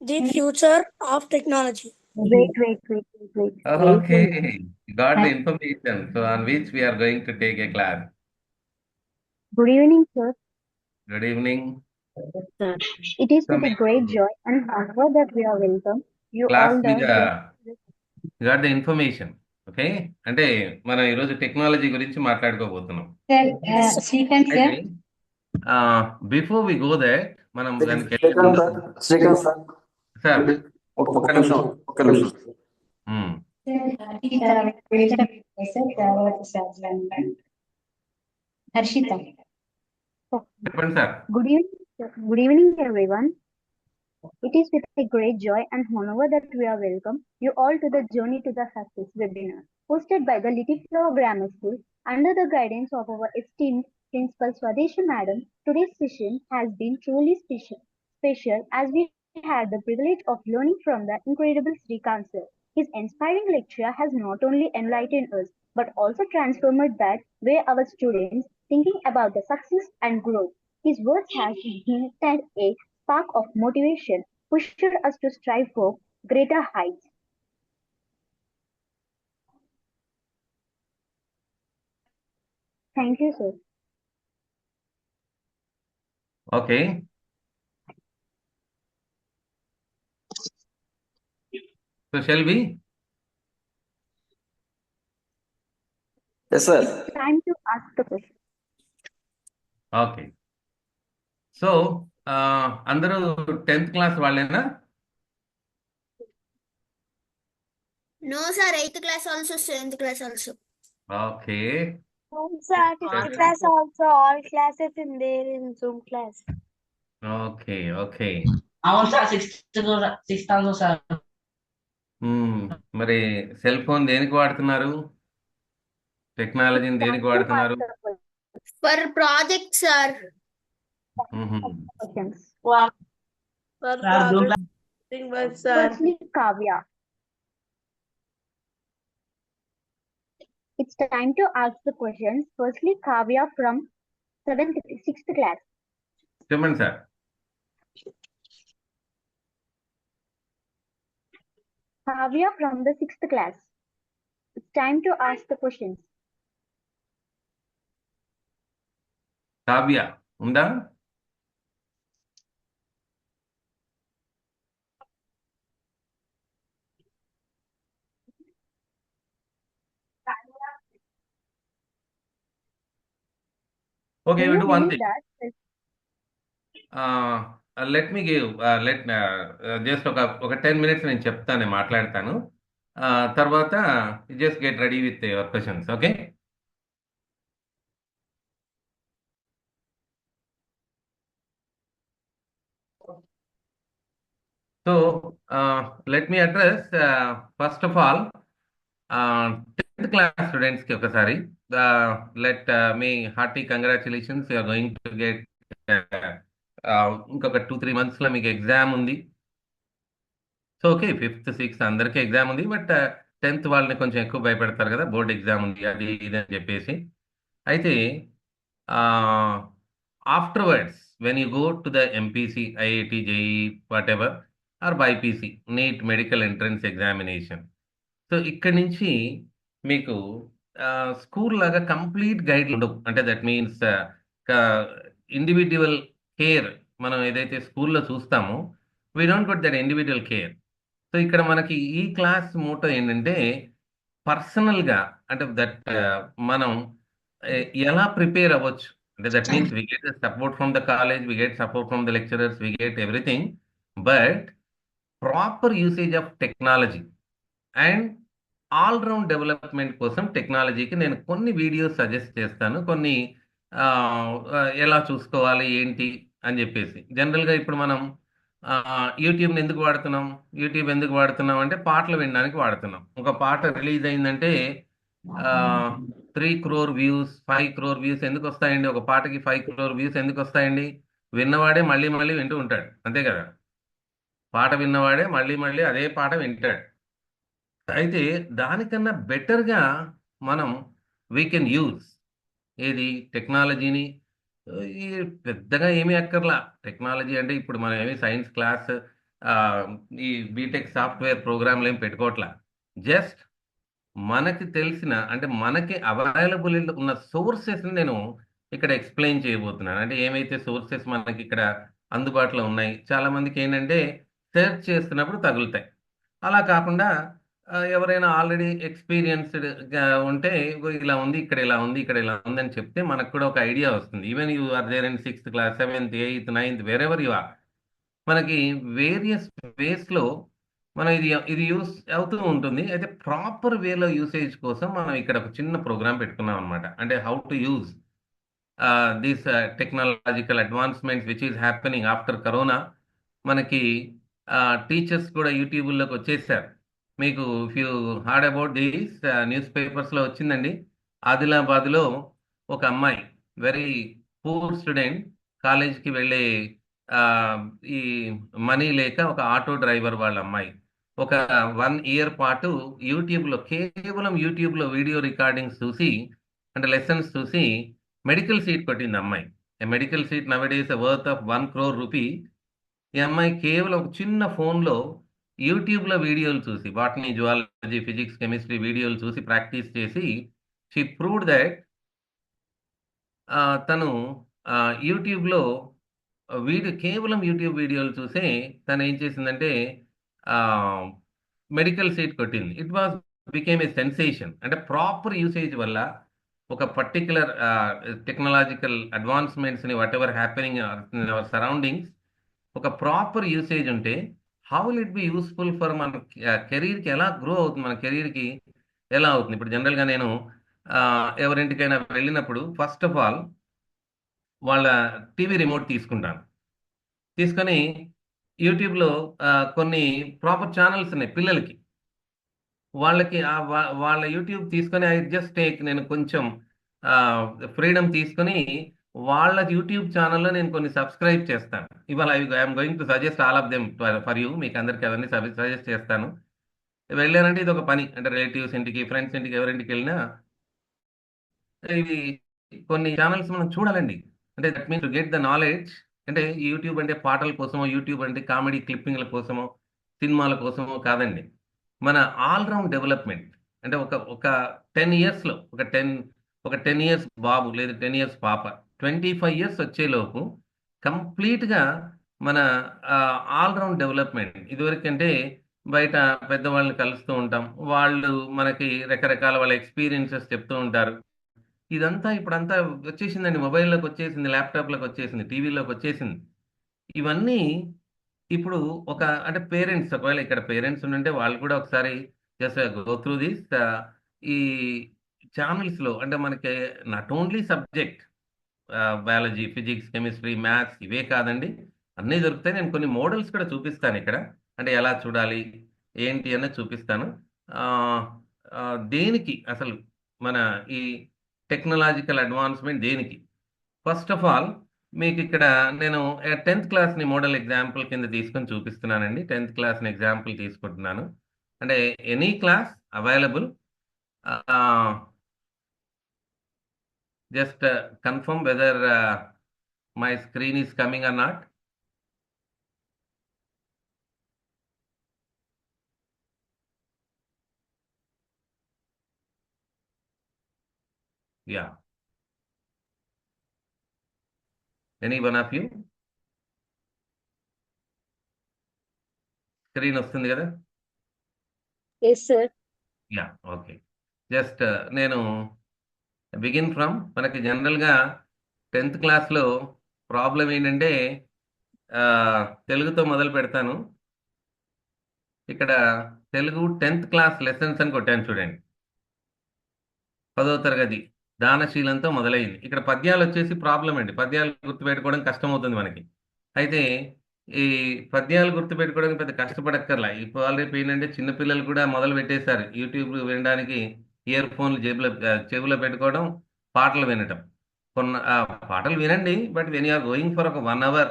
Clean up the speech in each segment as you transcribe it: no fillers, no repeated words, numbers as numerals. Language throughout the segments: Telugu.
The future of technology. Wait. Okay, got the information. So on which we are going to take a class. Good evening, sir. Good evening. Sir. It is So with a great మీకు joy and honor that we are welcome you class all the మీద journey. Got the information. Okay, అంటే మనం ఈరోజు టెక్నాలజీ గురించి మాట్లాడుకోబోతున్నాం. Srikanth, అయితే sir. Before we go that మనం దానికి వెళ్ళే శ్రీకాంత్ ముందు సార్ శ్రీకాంత్ సార్ సార్ ఒక్క నిమిషం ఒక్క నిమిషం మ్మ్. Harshita. చెప్పండి sir. Good evening, sir. Good evening, everyone. It is with a great joy and honor that we are welcome you all to the Journey to the Success webinar, hosted by the Little Flower Grammar School under the guidance of our esteemed Principal Swadeshi Madam. Today's session has been truly special as we had the privilege of learning from the incredible Srikanth sir. His inspiring lecture has not only enlightened us but also transformed that way our students thinking about the success and growth. His words have ignited a spark of motivation, pushed us to strive for greater heights. Thank you, sir. Okay, so shall V S sir It's time to ask the question. Okay. So అందరూ 10th క్లాస్ వాళ్ళేనా? No, sir. 8th class also, 7th class also. Okay, No, sir. 5th class also. All classes in there in Zoom class. Okay, okay. అవును సార్, సిక్స్త్ ఆల్సో సార్. మరి సెల్ ఫోన్ దేనికి వాడుతున్నారు? టెక్నాలజీని దేనికి వాడుతున్నారు? For project, sir. Hmm. Questions. For Sir, Zoom class. work, sir. Firstly, Kavya. It's time to ask the questions. Firstly, Kavya from 6th class. చెప్పండి sir. Kavya from the 6th class. It's time to ask the questions. Kavya ఉందా? Okay, Do we you do one believe thing. that? Let me give just ఒక 10 minutes నేను చెప్తాను, నేను మాట్లాడతాను. తర్వాత just get ready with your questions. Okay, so let me address first of all 10th class స్టూడెంట్స్కి ఒకసారి let me hearty congratulations. You're going to get ఇంకొక 2-3 monthsలో మీకు ఎగ్జామ్ ఉంది. సో ఓకే, 5th 6th అందరికీ ఎగ్జామ్ ఉంది, బట్ 10th వాళ్ళని కొంచెం ఎక్కువ భయపెడతారు కదా, బోర్డ్ ఎగ్జామ్ ఉంది అది ఇది అని చెప్పేసి. అయితే afterwards when you go to the MPC, IIT, JEE, what ever, or BiPC, neat medical entrance examination, so ఇక్కడి నుంచి మీకు స్కూల్ లాగా కంప్లీట్ గైడ్ ఉండవు. అంటే దట్ మీన్స్ ఇండివిజువల్ కేర్ మనం ఏదైతే స్కూల్లో చూస్తామో, we don't get that individual care. So ఇక్కడ మనకి ఈ క్లాస్ మోటో ఏంటంటే పర్సనల్గా, అంటే దట్ మనం ఎలా ప్రిపేర్ అవ్వచ్చు. అంటే that means we get support from the college, we get support from the lecturers, we get everything, but proper usage of technology and all round development కోసం టెక్నాలజీకి నేను కొన్ని వీడియోస్ సజెస్ట్ చేస్తాను, కొన్ని ఎలా చూసుకోవాలి ఏంటి అని చెప్పేసి. జనరల్గా ఇప్పుడు మనం యూట్యూబ్ని ఎందుకు వాడుతున్నాం? యూట్యూబ్ ఎందుకు వాడుతున్నాం అంటే పాటలు వినడానికి వాడుతున్నాం. ఒక పాట రిలీజ్ అయిందంటే 3 crore వ్యూస్, 5 crore వ్యూస్ ఎందుకు వస్తాయండి? ఒక పాటకి 5 crore వ్యూస్ ఎందుకు వస్తాయండి? విన్నవాడే మళ్ళీ మళ్ళీ వింటూ ఉంటాడు, అంతే కదా. పాట విన్నవాడే మళ్ళీ మళ్ళీ అదే పాట వింటాడు. అయితే దానికన్నా బెటర్గా మనం వీ కెన్ యూజ్ ఏది టెక్నాలజీని. ఈ పెద్దగా ఏమీ అక్కర్లా. టెక్నాలజీ అంటే ఇప్పుడు మనం ఏమి సైన్స్ క్లాస్ ఆ, ఈ బీటెక్ సాఫ్ట్వేర్ ప్రోగ్రాంలు ఏం పెట్టుకోవట్లా. జస్ట్ మనకి తెలిసిన అంటే మనకి అవైలబుల్ ఉన్న సోర్సెస్ని నేను ఇక్కడ ఎక్స్ప్లెయిన్ చేయబోతున్నాను. అంటే ఏమైతే సోర్సెస్ మనకి ఇక్కడ అందుబాటులో ఉన్నాయి, చాలా మందికి ఏంటంటే సెర్చ్ చేస్తున్నప్పుడు తగులుతాయి. అలా కాకుండా ఎవరైనా ఆల్రెడీ ఎక్స్పీరియన్స్డ్ ఉంటే "ఇగో ఇలా ఉంది, ఇక్కడ ఇలా ఉంది, ఇక్కడ ఇలా ఉంది" అని చెప్తే మనకు కూడా ఒక ఐడియా వస్తుంది. Even you are there in 6th class, 7th, 8th, 9th, wherever you are, మనకి వేరియస్ వేస్లో మనం ఇది ఇది యూస్ అవుతూ ఉంటుంది. అయితే ప్రాపర్ వేలో యూసేజ్ కోసం మనం ఇక్కడ ఒక చిన్న ప్రోగ్రామ్ పెట్టుకున్నాం అనమాట. అంటే how to use these technological advancements which is happening after corona. మనకి టీచర్స్ కూడా యూట్యూబ్లోకి వచ్చేసారు. మీకు if you heard about these news పేపర్స్లో వచ్చిందండి. ఆదిలాబాద్లో ఒక అమ్మాయి, వెరీ పూర్ స్టూడెంట్, కాలేజ్కి వెళ్ళే ఆ, ఈ మనీ లేక ఒక ఆటో డ్రైవర్ వాళ్ళ అమ్మాయి ఒక 1 ఇయర్ పాటు కేవలం యూట్యూబ్లో వీడియో రికార్డింగ్స్ చూసి, అంటే లెసన్స్ చూసి మెడికల్ సీట్ కొట్టింది అమ్మాయి. Medical seat nowadays worth of 1 crore rupee. ఈ అమ్మాయి కేవలం ఒక చిన్న ఫోన్లో యూట్యూబ్లో వీడియోలు చూసి, బాటనీ, జువాలజీ, ఫిజిక్స్, కెమిస్ట్రీ వీడియోలు చూసి ప్రాక్టీస్ చేసి షీ ప్రూవ్డ్ దట్ తను యూట్యూబ్లో కేవలం యూట్యూబ్ వీడియోలు చూసే తను ఏం చేసిందంటే మెడికల్ సీట్ కొట్టింది. It was became a sensation. అంటే ప్రాపర్ యూసేజ్ వల్ల ఒక పర్టికులర్ టెక్నాలజికల్ అడ్వాన్స్మెంట్స్ని whatever happening in our surroundings, ఒక ప్రాపర్ యూసేజ్ ఉంటే how will it be useful for మన కెరీర్కి ఎలా గ్రో అవుతుంది, మన కెరీర్కి ఎలా అవుతుంది. ఇప్పుడు జనరల్గా నేను ఎవరింటికైనా వెళ్ళినప్పుడు ఫస్ట్ ఆఫ్ ఆల్ వాళ్ళ టీవీ రిమోట్ తీసుకుంటాను. తీసుకొని యూట్యూబ్లో కొన్ని ప్రాపర్ ఛానల్స్ ఉన్నాయి పిల్లలకి. వాళ్ళకి వాళ్ళ యూట్యూబ్ తీసుకొని ఐ జస్ట్ టేక్, నేను కొంచెం ఫ్రీడమ్ తీసుకొని వాళ్ళ యూట్యూబ్ ఛానల్లో నేను కొన్ని సబ్స్క్రైబ్ చేస్తాను. ఇవాళ I'm going to suggest all of them for you. మీకు అందరికీ అవన్నీ సజెస్ట్ చేస్తాను. వెళ్ళానంటే ఇది ఒక పని. అంటే రిలేటివ్స్ ఇంటికి, ఫ్రెండ్స్ ఇంటికి, ఎవరింటికి వెళ్ళినా ఇవి కొన్ని ఛానల్స్ మనం చూడాలండి. అంటే that means to get the knowledge. అంటే యూట్యూబ్ అంటే పాటల కోసమో, యూట్యూబ్ అంటే కామెడీ క్లిప్పింగ్ల కోసమో, సినిమాల కోసమో కాదండి. మన ఆల్రౌండ్ డెవలప్మెంట్. అంటే ఒక ఒక 10 ఇయర్స్లో ఒక 10 ఇయర్స్ బాబు లేదా 10 ఇయర్స్ పాప 25 ఇయర్స్ వచ్చేలోపు కంప్లీట్గా మన ఆల్రౌండ్ డెవలప్మెంట్. ఇదివరకంటే బయట పెద్దవాళ్ళని కలుస్తూ ఉంటాం, వాళ్ళు మనకి రకరకాల వాళ్ళ ఎక్స్పీరియన్సెస్ చెప్తూ ఉంటారు. ఇదంతా ఇప్పుడంతా వచ్చేసిందండి, మొబైల్లోకి వచ్చేసింది, ల్యాప్టాప్లోకి వచ్చేసింది, టీవీలోకి వచ్చేసింది. ఇవన్నీ ఇప్పుడు అంటే పేరెంట్స్, ఒకవేళ ఇక్కడ పేరెంట్స్ ఉంటే వాళ్ళు కూడా ఒకసారి జస్ట్ గో త్రూ దిస్ ఈ ఛానల్స్లో. అంటే మనకి not only subject biology, physics, chemistry, maths ఇవే కాదండి, అన్నీ దొరుకుతాయి. నేను కొన్ని మోడల్స్ కూడా చూపిస్తాను ఇక్కడ. అంటే ఎలా చూడాలి ఏంటి అన్నది చూపిస్తాను. ఆ, ఆ, దేనికి అసలు మన ఈ టెక్నాలజికల్ అడ్వాన్స్మెంట్ దేనికి. ఫస్ట్ ఆఫ్ ఆల్ మీకు ఇక్కడ నేను 10th క్లాస్ని మోడల్ ఎగ్జాంపుల్ కింద తీసుకొని చూపిస్తున్నానండి. 10th క్లాస్ని ఎగ్జాంపుల్ తీసుకుంటున్నాను. అంటే any class available. Just confirm whether my screen is coming or not. Yeah, any one of you screen వస్తుంది కదా? Yes sir. Yeah, okay. Just నేను బిగిన్ ఫ్రమ్, మనకి జనరల్గా 10th క్లాస్లో ప్రాబ్లం ఏంటంటే తెలుగుతో మొదలు పెడతాను. ఇక్కడ తెలుగు 10th క్లాస్ లెసన్స్ అని కొట్టాను చూడండి. 10వ తరగతి దానశీలంతో మొదలైంది. ఇక్కడ పద్యాలు వచ్చేసి ప్రాబ్లం అండి. పద్యాలు గుర్తుపెట్టుకోవడం కష్టమవుతుంది మనకి. అయితే ఈ పద్యాలు గుర్తుపెట్టుకోవడానికి పెద్ద కష్టపడక్కర్లా. ఇప్పుడు రేపు ఏంటంటే చిన్నపిల్లలు కూడా మొదలు పెట్టేశారు యూట్యూబ్ వినడానికి. ఇయర్ ఫోన్లు చెవిలో పెట్టుకోవడం, పాటలు వినటం. పాటలు వినండి, but when you're going for ఒక 1 అవర్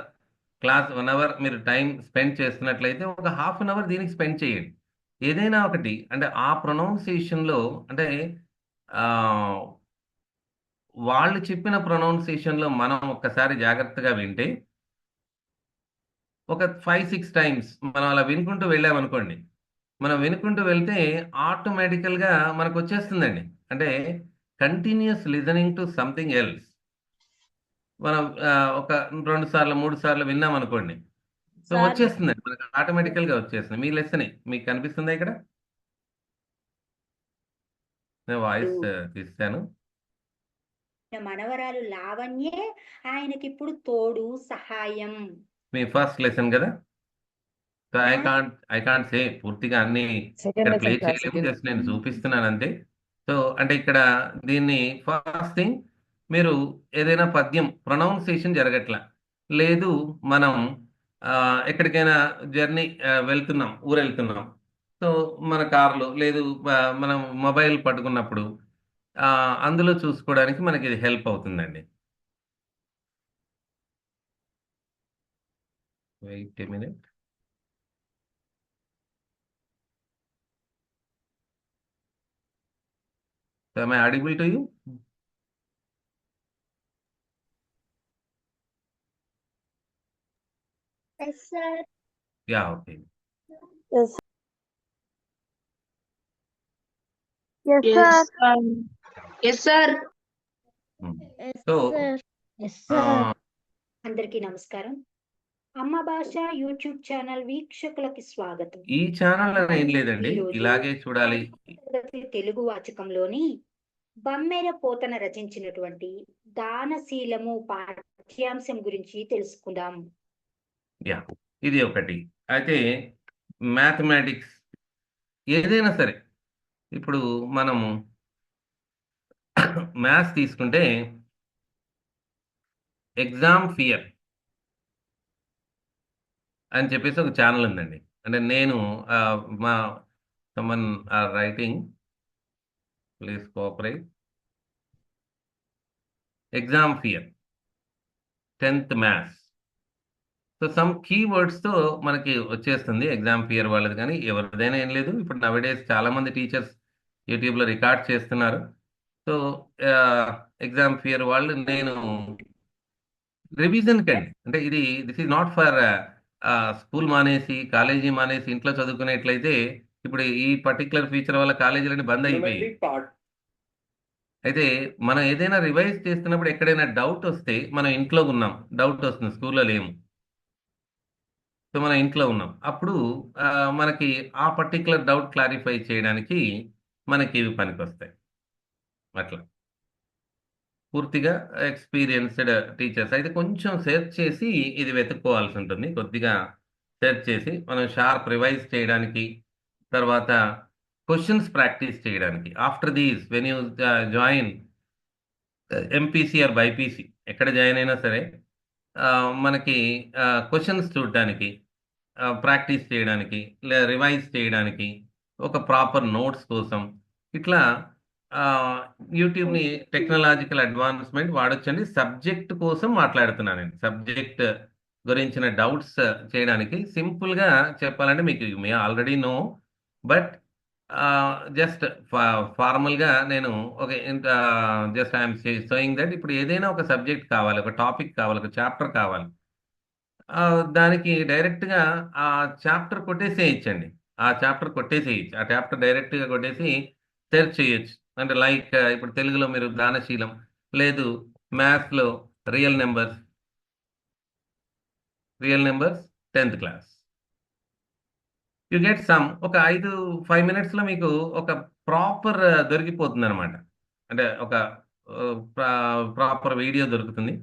క్లాస్, 1 అవర్ మీరు టైం స్పెండ్ చేస్తున్నట్లయితే ఒక ½ అన్ అవర్ దీనికి స్పెండ్ చేయండి. ఏదైనా ఒకటి అంటే ఆ ప్రొనౌన్సియేషన్లో, అంటే వాళ్ళు చెప్పిన ప్రొనౌన్సియేషన్లో మనం ఒక్కసారి జాగ్రత్తగా వింటే ఒక 5-6 టైమ్స్ మనం అలా వినుకుంటూ వెళ్ళామనుకోండి, మనం వినుకుంటూ వెళ్తే ఆటోమేటికల్‌గా మనకొచ్చేస్తుందండి. అంటే continuous listening to something else. మనం ఒక 2 సార్లు, 3 సార్లు విన్నామనుకోండి. సో, సార్ వచ్చేస్తుందండి. మనకు ఆటోమేటికల్‌గా వచ్చేస్తుంది. మీ లెసనే. మీకు కనిపిస్తుందా ఇక్కడ? నేను వాయిస్ తీసేసాను. మనవరాలు లావణ్యే ఆయనకిప్పుడు తోడు సహాయం. మీ ఫస్ట్ లెసన్ గదా! సో, నా ఐ కాంట్ సే పూర్తిగా అన్నీ ఇక్కడ ప్లే చేయలేము. జస్ట్ నేను చూపిస్తున్నాను అంతే. సో, అంటే ఇక్కడ దీన్ని ఫస్ట్ థింగ్ మీరు ఏదైనా పద్యం ప్రొనౌన్సియేషన్ జరగట్లా. లేదు మనం ఎక్కడికైనా జర్నీ వెళ్తున్నాం, ఊరెళ్తున్నాం. సో, మన కార్‌లో లేదు మనం మొబైల్ పట్టుకున్నప్పుడు అందులో చూసుకోవడానికి మనకిది హెల్ప్ అవుతుందండి. Wait a minute. So, am I audible to you? Yes sir. Yeah! Okay. Yes Yes, sir. sir. Yes, sir. Hmm. Yes so, sir. Yes sir. Ah, అందరికీ నమస్కారం. అమ్మ భాష యూట్యూబ్ ఛానల్ వీక్షకులకి స్వాగతం. ఈ ఛానల్ అని ఏం లేదండి. ఈరోజు ఇలాగే చూడాలి. 10వ తరగతి తెలుగు వాచకంలోని బమ్మెర పోతన రచించినటువంటి దానశీలము పాఠ్యాంశం గురించి తెలుసుకుందాం. యాహ్! ఇది ఒకటి. అయితే మ్యాథమెటిక్స్ ఏదైనా సరే, ఇప్పుడు మనము మ్యాథ్స్ తీసుకుంటే ఎగ్జామ్ ఫియర్ అని చెప్పేసి ఒక ఛానల్ ఉందండి. అంటే నేను మా someone or writing please cooperate. Exam fear 10థ్ మ్యాథ్స్. సో, సమ్ కీవర్డ్స్‌తో మనకి వచ్చేస్తుంది ఎగ్జామ్ ఫియర్ వాళ్ళది కానీ, ఎవరిదైనా ఏం లేదు. ఇప్పుడు నౌఎడేస్ చాలామంది టీచర్స్ యూట్యూబ్‌లో రికార్డ్ చేస్తున్నారు. సో, ఆహ్, ఎగ్జామ్ ఫియర్ వాళ్ళు నేను రివిజన్‌కండి. అంటే this is not for school మానేసి, కాలేజీ మానేసి ఇంట్లో చదువుకునేట్లయితే ఇప్పుడు ఈ పర్టిక్యులర్ ఫీచర్ వల్ల కాలేజీలన్నీ బంద్ అయిపోయాయి. అయితే మనం ఏదైనా రివైజ్ చేస్తున్నప్పుడు ఎక్కడైనా డౌట్ వస్తే మనం ఇంట్లో ఉన్నాం. డౌట్ వస్తుంది. స్కూల్‌లో లేము. సో, మనం ఇంట్లో ఉన్నాం. అప్పుడు మనకి ఆ పర్టిక్యులర్ డౌట్ క్లారిఫై చేయడానికి మనకి ఇవి పనికొస్తాయి. అట్లా. పూర్తిగా ఎక్స్‌పీరియన్స్‌డ్ టీచర్స్ అయితే కొంచెం సెర్చ్ చేసి ఇది వెతుక్కోవాల్సి ఉంటుంది. కొద్దిగా సెర్చ్ చేసి మనం షార్ప్ రివైజ్ చేయడానికి, తర్వాత క్వెషన్స్ ప్రాక్టీస్ చేయడానికి. After these when you join MPC or BiPC ఎక్కడ జాయిన్ అయినా సరే మనకి క్వెషన్స్ చూడడానికి, ప్రాక్టీస్ చేయడానికి, రివైజ్ చేయడానికి, ఒక ప్రాపర్ నోట్స్ కోసం ఇట్లా ఆహ్, యూట్యూబ్‌ని టెక్నాలాజికల్ అడ్వాన్స్‌మెంట్ వాడొచ్చండి. సబ్జెక్ట్ కోసం మాట్లాడుతున్నానండి. సబ్జెక్ట్ గురించిన డౌట్స్ చేయడానికి సింపుల్‌గా చెప్పాలంటే మీకు you may already know. But just ఫార్మల్‌గా నేను ఒక just I am saying that ఇప్పుడు ఏదైనా ఒక సబ్జెక్ట్ కావాలి, ఒక టాపిక్ కావాలి, ఒక చాప్టర్ కావాలి. దానికి డైరెక్ట్‌గా ఆ చాప్టర్ కొట్టేసేయొచ్చండి. ఆ చాప్టర్ కొట్టేసేయొచ్చు. ఆ చాప్టర్ డైరెక్ట్‌గా కొట్టేసి సెర్చ్ చేయొచ్చు. అంటే లైక్ ఇప్పుడు తెలుగులో మీరు దానశీలం, లేదు మ్యాథ్స్‌లో రియల్ నంబర్స్, 10థ్ క్లాస్. యూ గెట్ సమ్ ఒక 5 మినిట్స్‌లో మీకు ఒక ప్రాపర్ దొరికిపోతుందనమాట. అంటే ఒక ప్రాపర్ వీడియో దొరుకుతుంది.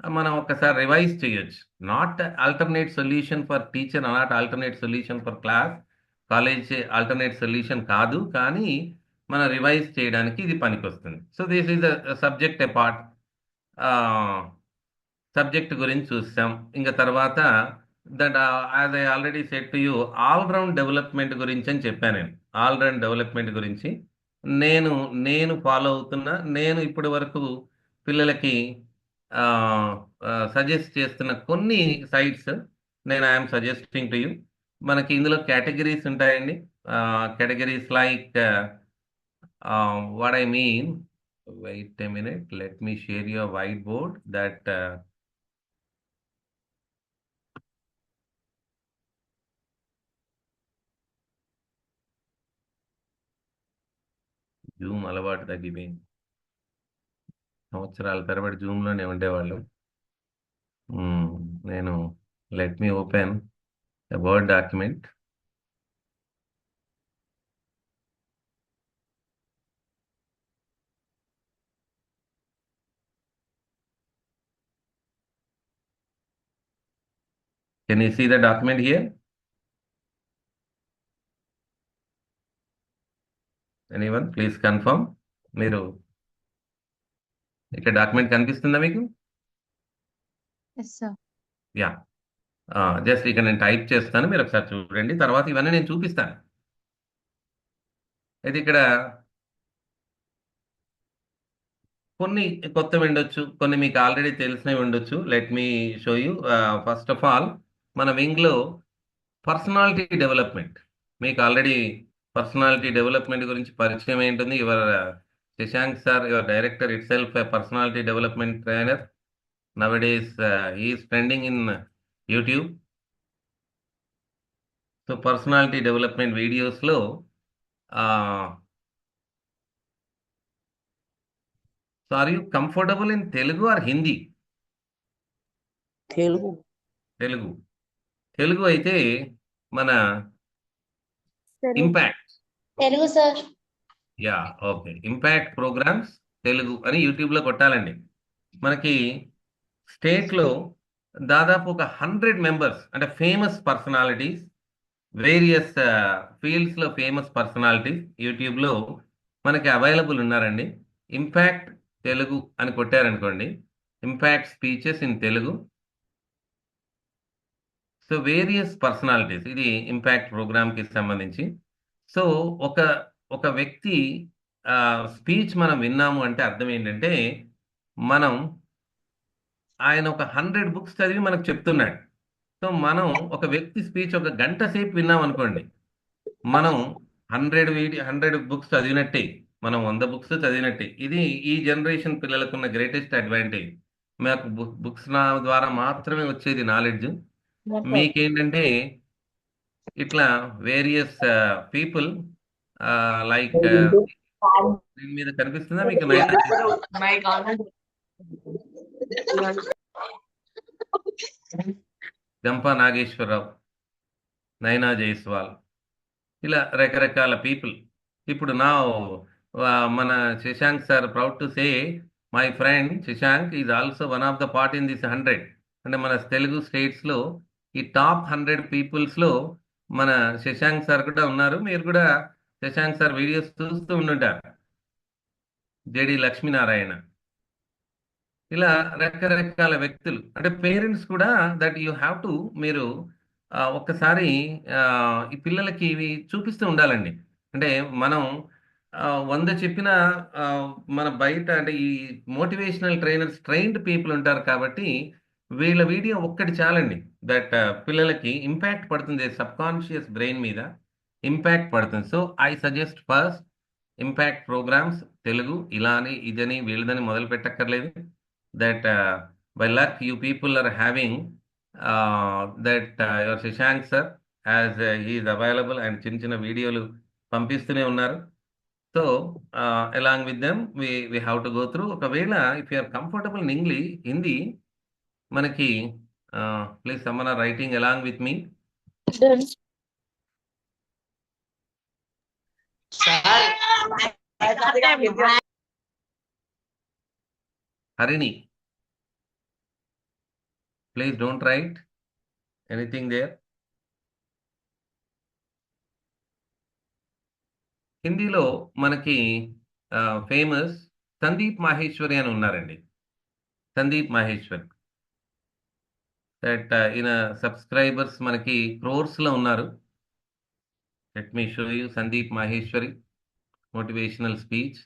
మనం ఒక్కసారి రివైజ్ చేయొచ్చు. Not alternate solution for teacher, not alternate solution for class, college alternate solution కాదు. కానీ మనం రివైజ్ చేయడానికి ఇది పనికొస్తుంది. So, this is subject apart. Ah, subject గురించి చూసాం. ఇంక తర్వాత as I already said to you all round development గురించని చెప్పా నేను. ఆల్ రౌండ్ డెవలప్‌మెంట్ గురించి నేను, నేను ఫాలో అవుతున్న, నేను ఇప్పటి వరకు పిల్లలకి ఆహ్, సజెస్ట్ చేస్తున్న కొన్ని సైట్స్ నేను I am suggesting to you. మనకి ఇందులో కేటగరీస్ ఉంటాయండి. Categories like what I mean wait a minute let me share your white board that zoom అలవాటు తగ్గిపోయింది. సంవత్సరాల తరబడి జూమ్లోనే ఉండేవాళ్ళు. నేను let me open a word document. Can you see the document here? Anyone? Please confirm. మీరు ఇక్కడ డాక్యుమెంట్ కనిపిస్తుందా మీకు? Yes sir. యా, జస్ట్ ఇక్కడ నేను టైప్ చేస్తాను, మీరు ఒకసారి చూడండి. తర్వాత ఇవన్నీ నేను చూపిస్తాను. అయితే ఇక్కడ కొన్ని కొత్తవి ఉండొచ్చు, కొన్ని మీకు ఆల్రెడీ తెలిసినవి ఉండొచ్చు. Let me show you. First of all మన వింగ్లో పర్సనాలిటీ డెవలప్మెంట్, మీకు ఆల్రెడీ పర్సనాలిటీ డెవలప్మెంట్ గురించి పరిచయం ఏంటుంది. Your Shashank sir, your director itself a personality development trainer. Nowadays he is trending in YouTube. So personality development వీడియోస్లో so are you comfortable in Telugu or Hindi? Telugu. Telugu. Telugu అయితే మన impact. Telugu sir. Yeah, okay. Impact programs Telugu అని యూట్యూబ్లో కొట్టాలండి. మనకి స్టేట్లో దాదాపు ఒక 100 మెంబర్స్, అంటే ఫేమస్ పర్సనాలిటీస్, వేరియస్ ఫీల్డ్స్లో ఫేమస్ పర్సనాలిటీస్ యూట్యూబ్లో మనకి అవైలబుల్ ఉన్నారండి. ఇంపాక్ట్ తెలుగు అని కొట్టారనుకోండి, impact speeches in Telugu. So various personalities, ఇది ఇంపాక్ట్ ప్రోగ్రామ్కి సంబంధించి. సో ఒక వ్యక్తి స్పీచ్ మనం విన్నాము అంటే అర్థం ఏంటంటే, మనం ఆయన ఒక 100 బుక్స్ చదివి మనకు చెప్తున్నాడు. సో మనం ఒక వ్యక్తి స్పీచ్ ఒక గంట సేపు విన్నాం అనుకోండి, మనం 100 బుక్స్ చదివినట్టే, మనం 100 బుక్స్ చదివినట్టే. ఇది ఈ జనరేషన్ పిల్లలకు ఉన్న గ్రేటెస్ట్ అడ్వాంటేజ్. మాకు బుక్స్ ద్వారా మాత్రమే వచ్చేది నాలెడ్జ్. మీకేంటంటే ఇట్లా వేరియస్ పీపుల్ లైక్ దీని మీద కనిపిస్తుందా మీకు? గంపా నాగేశ్వరరావు, నైనా జైస్వాల్, ఇలా రకరకాల పీపుల్. ఇప్పుడు నా మన Shashank sir proud to say my friend Shashank is also one of the part in this 100. అంటే మన తెలుగు స్టేట్స్లో ఈ టాప్ 100 పీపుల్స్లో మన శశాంక్ సార్ కూడా ఉన్నారు. మీరు కూడా శశాంక్ సార్ వీడియోస్ చూస్తూ ఉండుంటారు. జేడి లక్ష్మీనారాయణ, ఇలా రకరకాల వ్యక్తులు. అంటే పేరెంట్స్ కూడా దట్ యూ హ్యావ్ టు, మీరు ఒక్కసారి ఈ పిల్లలకి ఇవి చూపిస్తూ ఉండాలండి. అంటే మనం 100 చెప్పిన మన బయట అంటే ఈ మోటివేషనల్ ట్రైనర్స్ ట్రైన్డ్ పీపుల్ ఉంటారు కాబట్టి వీళ్ళ వీడియో ఒక్కటి చాలండి. దట్ పిల్లలకి ఇంపాక్ట్ పడుతుంది, సబ్ కాన్షియస్ బ్రెయిన్ మీద ఇంపాక్ట్ పడుతుంది. So I suggest first impact programs Telugu. ఇలా అని ఇదని వీళ్ళదని మొదలు పెట్టక్కర్లేదు. that by luck you people are having that your Shashank sir as he is available and చిన్న వీడియోలు పంపిస్తూనే ఉన్నారు. So along with them we have to go through. ఒకవేళ if you are comfortable in English, Hindi మనకి please someone are writing along with me. Harini, please don't write anything there. హిందీలో మనకి ఫేమస్ సందీప్ మాహేశ్వరి అని ఉన్నారండి. సందీప్ మాహేశ్వరి, దట్ ఈయన సబ్స్క్రైబర్స్ మనకి క్రోర్స్లో ఉన్నారు. Let me show you Sandeep Maheshwari motivational speech.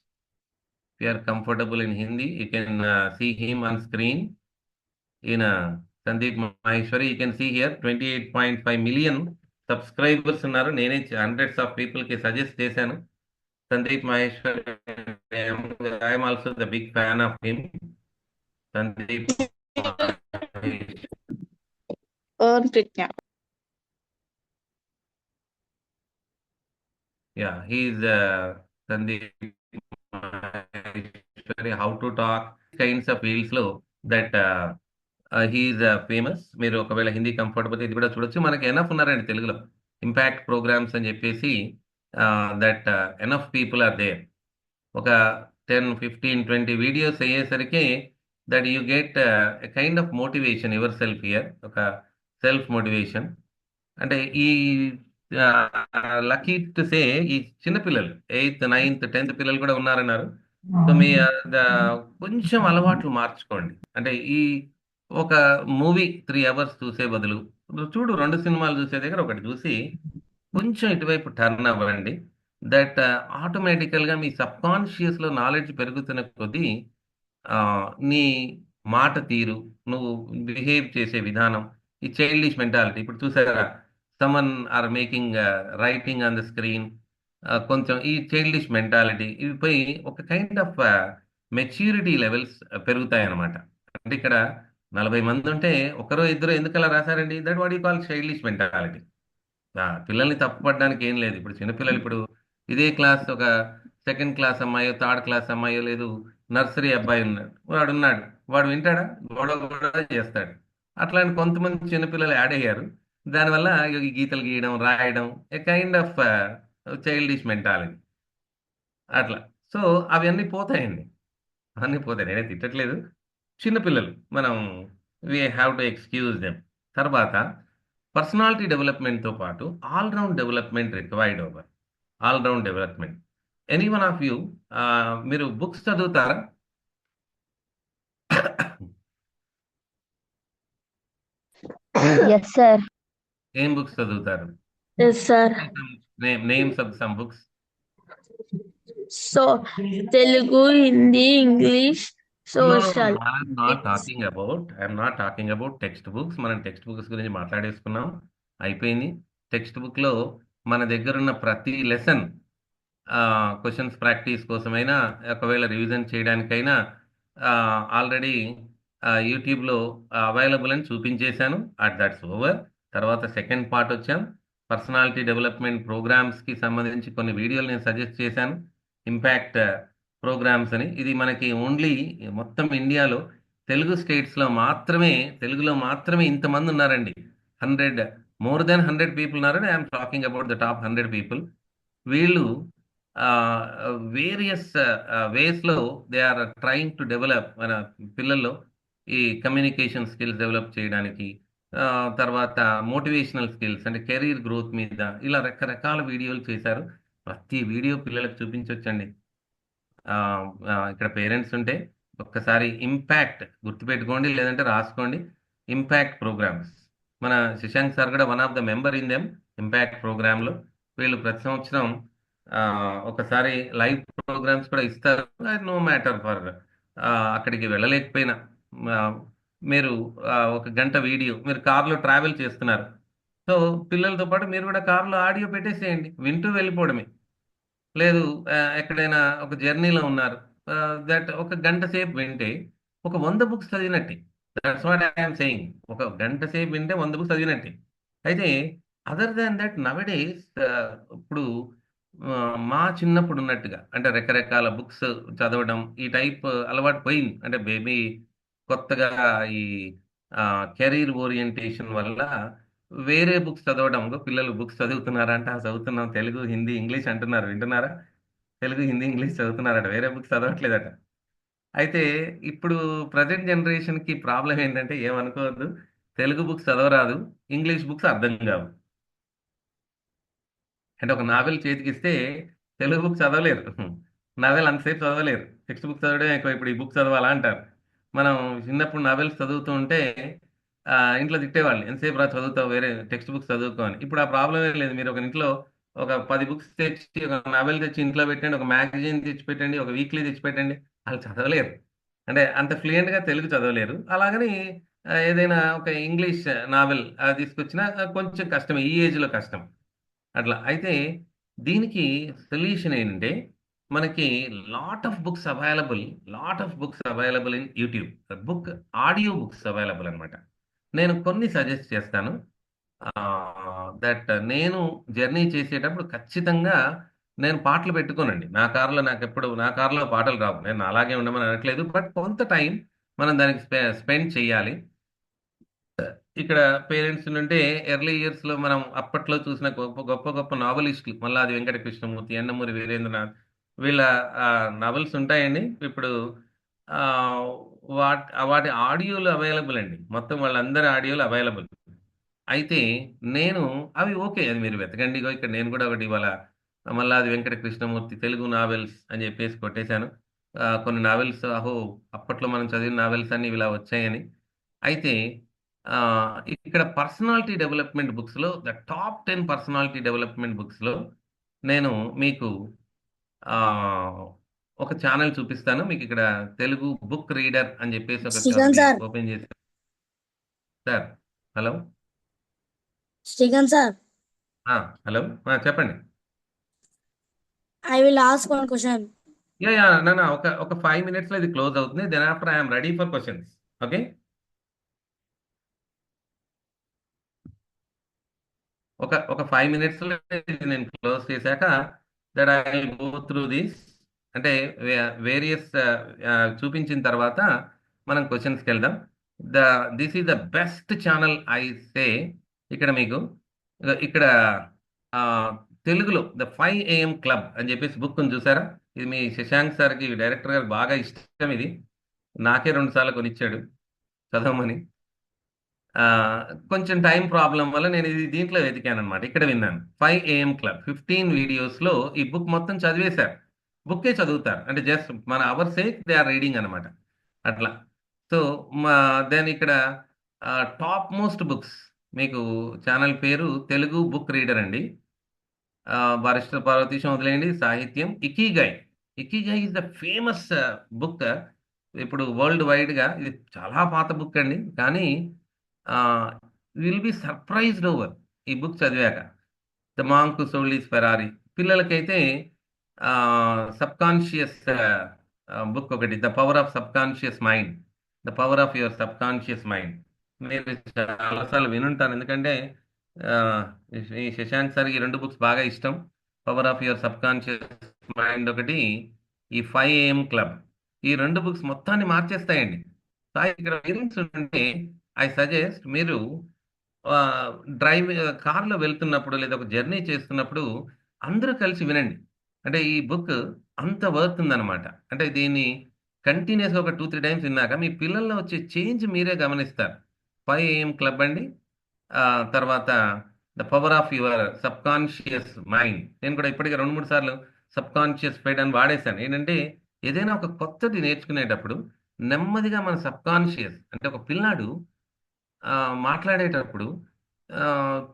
If you are comfortable in Hindi, you can see him on screen. In Sandeep Maheshwari, you can see here 28.5 million subscribers ఉన్నారు. నేనే hundreds of people కి సజెస్ట్ చేశాను. Sandeep Maheshwari, I am also the big fan of him. Sandeep yeah, he is Sandeep, how to talk kinds of fields లో దట్ హీఈస్ ఫేమస్. మీరు ఒకవేళ హిందీ కంఫర్టబుల్ ఇది కూడా చూడొచ్చు. మనకి ఎనఫ్ ఉన్నారండి తెలుగులో ఇంపాక్ట్ ప్రోగ్రామ్స్ అని చెప్పేసి. That enough people are there. ఒక 10, 15, 20 వీడియోస్ అయ్యేసరికి that you get kind of motivation yourself here. ఒక సెల్ఫ్ మోటివేషన్. అంటే ఈ లక్కీ టు సే ఈ చిన్నపిల్లలు 8th, 9th, 10th పిల్లలు కూడా ఉన్నారన్నారు. సో మీ కొంచెం అలవాట్లు మార్చుకోండి. అంటే ఈ ఒక మూవీ 3 hours చూసే బదులు చూడు 2 సినిమాలు చూసే దగ్గర ఒకటి చూసి కొంచెం ఇటువైపు టర్న్ అవ్వండి. దట్ ఆటోమేటికల్గా మీ సబ్కాన్షియస్లో నాలెడ్జ్ పెరుగుతున్న కొద్దీ నీ మాట తీరు, నువ్వు బిహేవ్ చేసే విధానం, ఈ చైల్డిష్ మెంటాలిటీ ఇప్పుడు చూసారా, someone are making writing on the screen, కొంచెం ఈ చైల్డిష్ మెంటాలిటీ ఇవి పోయి ఒక కైండ్ ఆఫ్ మెచ్యూరిటీ లెవెల్స్ పెరుగుతాయి అన్నమాట. అంటే ఇక్కడ 40 మంది ఉంటే ఒకరో ఇద్దరు ఎందుకు అలా రాశారండి? That what you call childish mentality. పిల్లల్ని తప్పుపడడానికి ఏం లేదు. ఇప్పుడు చిన్నపిల్లలు ఇప్పుడు ఇదే క్లాస్ ఒక 2nd క్లాస్ అమ్మాయో 3rd క్లాస్ అమ్మాయో లేదు నర్సరీ అబ్బాయి ఉన్నాడు, వాడు వింటాడా? గొడవ కూడా చేస్తాడు. అట్లాంటి కొంతమంది చిన్నపిల్లలు యాడ్ అయ్యారు. దానివల్ల ఈ గీతలు గీయడం, రాయడం ఏ కైండ్ ఆఫ్ చైల్డిష్ మెంటాలిటీ అట్లా. సో అవన్నీ పోతాయండి, అన్నీ పోతాయి. నేనే తిట్టట్లేదు. చిన్నపిల్లలు మనం we have to excuse them. తర్వాత పర్సనాలిటీ డెవలప్మెంట్తో పాటు all round development required over. All round development. Any one of you మీరు బుక్స్ చదువుతారా? Yes, sir. ఏం బుక్స్ చదువుతారు? Yes, sir. Names of some books. So, Telugu, Hindi, English, social. I'm not talking about text books. మనం టెక్స్ట్ బుక్స్ గురించి మాట్లాడేసుకున్నాం, అయిపోయింది. టెక్స్ట్ బుక్లో మన దగ్గర ఉన్న ప్రతి లెసన్ క్వశ్చన్స్ ప్రాక్టీస్ కోసమైనా ఒకవేళ రివిజన్ చేయడానికైనా ఆల్రెడీ యూట్యూబ్లో అవైలబుల్ అని చూపించేశాను. That's over. తర్వాత సెకండ్ పార్ట్ వచ్చాం. పర్సనాలిటీ డెవలప్మెంట్ ప్రోగ్రామ్స్కి సంబంధించి కొన్ని వీడియోలు నేను సజెస్ట్ చేశాను. ఇంపాక్ట్ ప్రోగ్రామ్స్ అని. ఇది మనకి ఓన్లీ మొత్తం ఇండియాలో తెలుగు స్టేట్స్లో మాత్రమే, తెలుగులో మాత్రమే ఇంతమంది ఉన్నారండి. 100 more than 100 people ఉన్నారని I'm talking about the top 100 people. వీళ్ళు వేరియస్ వేస్లో they are trying to develop మన పిల్లల్లో ఈ కమ్యూనికేషన్ స్కిల్స్ డెవలప్ చేయడానికి, తర్వాత మోటివేషనల్ స్కిల్స్ అంటే కెరీర్ గ్రోత్ మీద ఇలా రకరకాల వీడియోలు చేశారు. ప్రతి వీడియో పిల్లలకు చూపించవచ్చండి. ఇక్కడ పేరెంట్స్ ఉంటే ఒక్కసారి ఇంపాక్ట్ గుర్తుపెట్టుకోండి, లేదంటే రాసుకోండి. ఇంపాక్ట్ ప్రోగ్రామ్స్ మన శశాంక్ సార్ కూడా one of the member in them impact ప్రోగ్రాంలో. వీళ్ళు ప్రతి సంవత్సరం ఒకసారి లైవ్ ప్రోగ్రామ్స్ కూడా ఇస్తారు. నో మ్యాటర్ ఫర్ అక్కడికి వెళ్ళలేకపోయినా మీరు 1 గంట వీడియో, మీరు కార్లో ట్రావెల్ చేస్తున్నారు, సో పిల్లలతో పాటు మీరు కూడా కార్లో ఆడియో పెట్టేసేయండి, వింటూ వెళ్ళిపోవడమే. లేదు ఎక్కడైనా ఒక జర్నీలో ఉన్నారు, దట్ 1 గంట సేపు వింటే ఒక 100 బుక్స్ చదివినట్టే. That's what I'm saying. 1 గంట సేపు వింటే 100 బుక్స్ చదివినట్టే. అయితే అదర్ దాన్ దట్ నవడేస్ ఇప్పుడు మా చిన్నప్పుడు ఉన్నట్టుగా అంటే రకరకాల బుక్స్ చదవడం ఈ టైప్ అలవాటు పోయింది. అంటే బేబీ కొత్తగా ఈ కెరీర్ ఓరియంటేషన్ వల్ల వేరే బుక్స్ చదవడం. పిల్లలు బుక్స్ చదువుతున్నారా అంటే చదువుతున్నాం, తెలుగు, హిందీ, ఇంగ్లీష్ అంటున్నారు. వింటున్నారా? తెలుగు, హిందీ, ఇంగ్లీష్ చదువుతున్నారట, వేరే బుక్స్ చదవట్లేదట. అయితే ఇప్పుడు ప్రజెంట్ జనరేషన్కి ప్రాబ్లం ఏంటంటే, ఏమనుకోవద్దు, తెలుగు బుక్స్ చదవరాదు, ఇంగ్లీష్ బుక్స్ అర్థం కావు. అంటే ఒక నావెల్ చేతికిస్తే తెలుగు బుక్ చదవలేరు, నావెల్ అంతసేపు చదవలేరు. టెక్స్ట్ బుక్ చదవడం ఎక్కువ, ఇప్పుడు ఈ బుక్ చదవాలా అంటారు. మనం చిన్నప్పుడు నావెల్స్ చదువుతూ ఉంటే ఇంట్లో తిట్టేవాళ్ళు, ఎంతసేపు రా చదువుతావు, వేరే టెక్స్ట్ బుక్స్ చదువుకో అని. ఇప్పుడు ఆ ప్రాబ్లం ఏం లేదు. మీరు ఒక ఇంట్లో ఒక 10 బుక్స్ తెచ్చి, ఒక నావెల్ తెచ్చి ఇంట్లో పెట్టండి, ఒక మ్యాగజైన్ తెచ్చి పెట్టండి, ఒక వీక్లీ తెచ్చి పెట్టండి, వాళ్ళు చదవలేరు. అంటే అంత ఫ్లూయెంట్గా తెలుగు చదవలేరు. అలాగని ఏదైనా ఒక ఇంగ్లీష్ నావెల్ తీసుకొచ్చినా కొంచెం కష్టం, ఈ ఏజ్లో కష్టం అట్లా. అయితే దీనికి సొల్యూషన్ ఏంటంటే, మనకి lot of books available in YouTube. Audio books available అనమాట. నేను కొన్ని సజెస్ట్ చేస్తాను. దట్ నేను జర్నీ చేసేటప్పుడు ఖచ్చితంగా నేను పాటలు పెట్టుకోనండి. నా కార్లో పాటలు రావు. నేను అలాగే ఉండమని అనట్లేదు. బట్ కొంత టైం మనం దానికి స్పెండ్ చేయాలి. ఇక్కడ పేరెంట్స్ నుంటే ఎర్లీ ఇయర్స్‌లో మనం అప్పట్లో చూసిన గొప్ప గొప్ప గొప్ప నావెలిస్టులు మల్లాది వెంకట కృష్ణమూర్తి, యండమూరి వీరేంద్రనాథ్ వీళ్ళ నవెల్స్ ఉంటాయండి. ఇప్పుడు ఆహ్, వాటి ఆడియోలు అవైలబుల్ అండి. మొత్తం వాళ్ళందరి ఆడియోలు అవైలబుల్. అయితే నేను అవి ఓకే. అది మీరు వెతకండి. ఇగో ఇక్కడ నేను కూడా ఒకటి ఇవాళ మల్లాది వెంకట కృష్ణమూర్తి తెలుగు నావెల్స్ అని చెప్పేసి కొట్టేశాను. కొన్ని నావెల్స్ అప్పట్లో మనం చదివిన నావెల్స్ అన్నీ ఇలా వచ్చాయని. అయితే ఇక్కడ పర్సనాలిటీ డెవలప్‌మెంట్ బుక్స్‌లో ద టాప్ 10 పర్సనాలిటీ డెవలప్‌మెంట్ బుక్స్‌లో నేను మీకు ఆహ్, ఒక ఛానెల్ చూపిస్తాను. మీకిక్కడ తెలుగు బుక్ రీడర్ అని చెప్పేసి శ్రీకాంత్ ఒకటి సార్ ఓపెన్ చేసి సార్ హలో! శ్రీకాంత్ సార్ ఆ! హలో! చెప్పండి. I will ask one question. Yeah! నా ఒక 5 మినిట్స్‌లో ఇది క్లోజ్ అవుతుంది. Then after I am ready for questions. Okay. ఒక 5 మినిట్స్‌లో ఇది నేను క్లోజ్ చేశాక that I will go through this. అంటే వేరియస్ చూపించిన తర్వాత మనం క్వెషన్స్‌కెళ్దాం. The this is the best channel I say. ఇక్కడ మీకు ఇక్కడ ఆహ్, తెలుగులో ద 5 ఏఎం క్లబ్ అని చెప్పేసి బుక్ ఉంది చూసారా? ఇది మీ శశాంక్ సార్‌కి డైరెక్టర్ గారికి బాగా ఇష్టం ఇది. నాకే 2 సార్లు కొనిచ్చాడు చదవమని. ఆహ్, కొంచెం టైమ్ ప్రాబ్లమ్ వల్ల నేను ఇది దీంట్లో వెతికాననమాట. ఇక్కడ విన్నాను. 5 ఏఎం క్లబ్ 15 వీడియోస్‌లో ఈ బుక్ మొత్తం చదివేశారు. బుక్కే చదువుతారు. అంటే జస్ట్ మన our sake they are reading అనమాట. అట్లా. సో, మా దెన్ ఇక్కడ టాప్ మోస్ట్ బుక్స్ మీకు ఛానల్ పేరు తెలుగు బుక్ రీడర్ అండి. బారిస్టర్ పార్వతీశం వదిలేయండి. సాహిత్యం 'Ikigai'. 'Ikigai' is the famous book. ఇప్పుడు వరల్డ్ వైడ్‌గా ఇది చాలా పాత బుక్ అండి. కానీ ah, will be surprised over ఈ బుక్ చదివాక. 'The monk who sold his Ferrari' పిల్లలకైతే సబ్‌కాన్షియస్ బుక్ ఒకటి 'the power of subconscious mind'. 'The power of your subconscious mind' మీరు చాలా సార్లు వినుంటారు. ఎందుకంటే ఆహ్, ఈ శశాంక్ సార్‌కి ఈ 2 బుక్స్ బాగా ఇష్టం. 'Power of your subconscious mind' ఒకటి, ఈ 5 ఏఎం క్లబ్. ఈ 2 బుక్స్ మొత్తాన్ని మార్చేస్తాయండి. ఇక్కడ పేరెంట్స్ ఉంటే ఐ సజెస్ట్ మీరు ఆహ్, కార్‌లో వెళ్తున్నప్పుడు లేదా ఒక జర్నీ చేస్తున్నప్పుడు అందరూ కలిసి వినండి. అంటే ఈ బుక్ అంత వర్త్ ఉందనమాట. అంటే దీన్ని కంటిన్యూయస్‌గా ఒక 2, 3 టైమ్స్ విన్నాక మీ పిల్లల్లో వచ్చే చేంజ్ మీరే గమనిస్తారు. 5 ఏఎం క్లబ్ అండి. తర్వాత 'the power of your subconscious mind' నేను కూడా ఇప్పటికే 2, 3 సార్లు సబ్‌కాన్షియస్ ఫైట్ అని వాడేశాను. ఏంటంటే ఏదైనా ఒక కొత్తది నేర్చుకునేటప్పుడు నెమ్మదిగా మన సబ్‌కాన్షియస్ అంటే ఒక పిల్లాడు మాట్లాడేటప్పుడు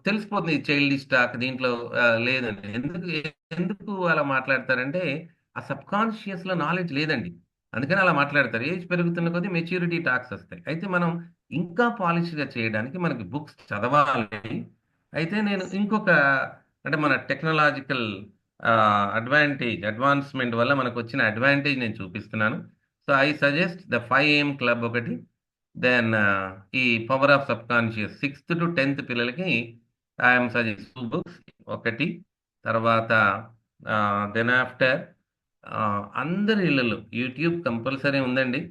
తెలిసిపోతుంది చైల్డిష్ టాక్ దీంట్లో లేదని. ఎందుకు అలా మాట్లాడతారంటే, ఆ సబ్‌కాన్షియస్‌లో నాలెడ్జ్ లేదండి. అందుకని అలా మాట్లాడతారు. ఏజ్ పెరుగుతున్న కొద్దీ మెచ్యూరిటీ టాక్స్ ఒస్తాయి. అయితే మనం ఇంకా పాలిష్‌గా చేయడానికి మనకి బుక్స్ చదవాలి. అయితే నేను ఇంకొక అంటే మన టెక్నాలాజికల్ అడ్వాన్స్‌మెంట్ వల్ల మనకొచ్చిన అడ్వాంటేజ్ నేను చూపిస్తున్నాను. So, I suggest the 5 AM club ఒకటి. దెన్ ఈ 'పవర్ ఆఫ్ సబ్‌కాన్షియస్' 6థ్-10థ్ పిల్లలకి ఐ యామ్ సజెస్ట్ 2 బుక్స్ ఒకటి. తర్వాత దెన్ ఆఫ్టర్ అందరి ఇళ్లలో యూట్యూబ్ కంపల్సరీ ఉందండి.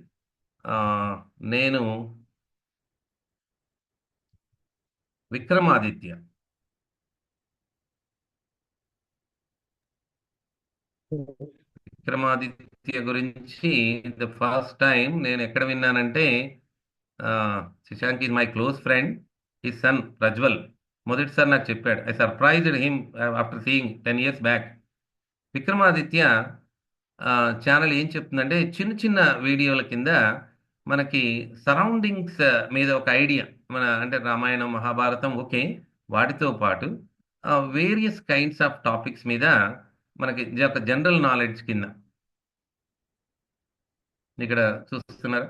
ఆహ్, నేను 'విక్రమాదిత్య' 'విక్రమాదిత్య' గురించి ద ఫస్ట్ టైమ్ నేనెక్కడ విన్నానంటే Shashank is my close friend. His son Prajwal మొదటిసారి నాకు చెప్పాడు. I surprised him after seeing 10 years back. 'Vikramaditya' channel ఏం చెప్తుందంటే చిన్న చిన్న వీడియోల కింద మనకి సరౌండింగ్స్ మీద ఒక ఐడియా అంటే రామాయణం, మహాభారతం ఓకే. వాటితో పాటు వేరియస్ కైండ్స్ ఆఫ్ టాపిక్స్ మీద మనకి ఒక జనరల్ నాలెడ్జ్ కింద. ఇక్కడ చూస్తున్నారా?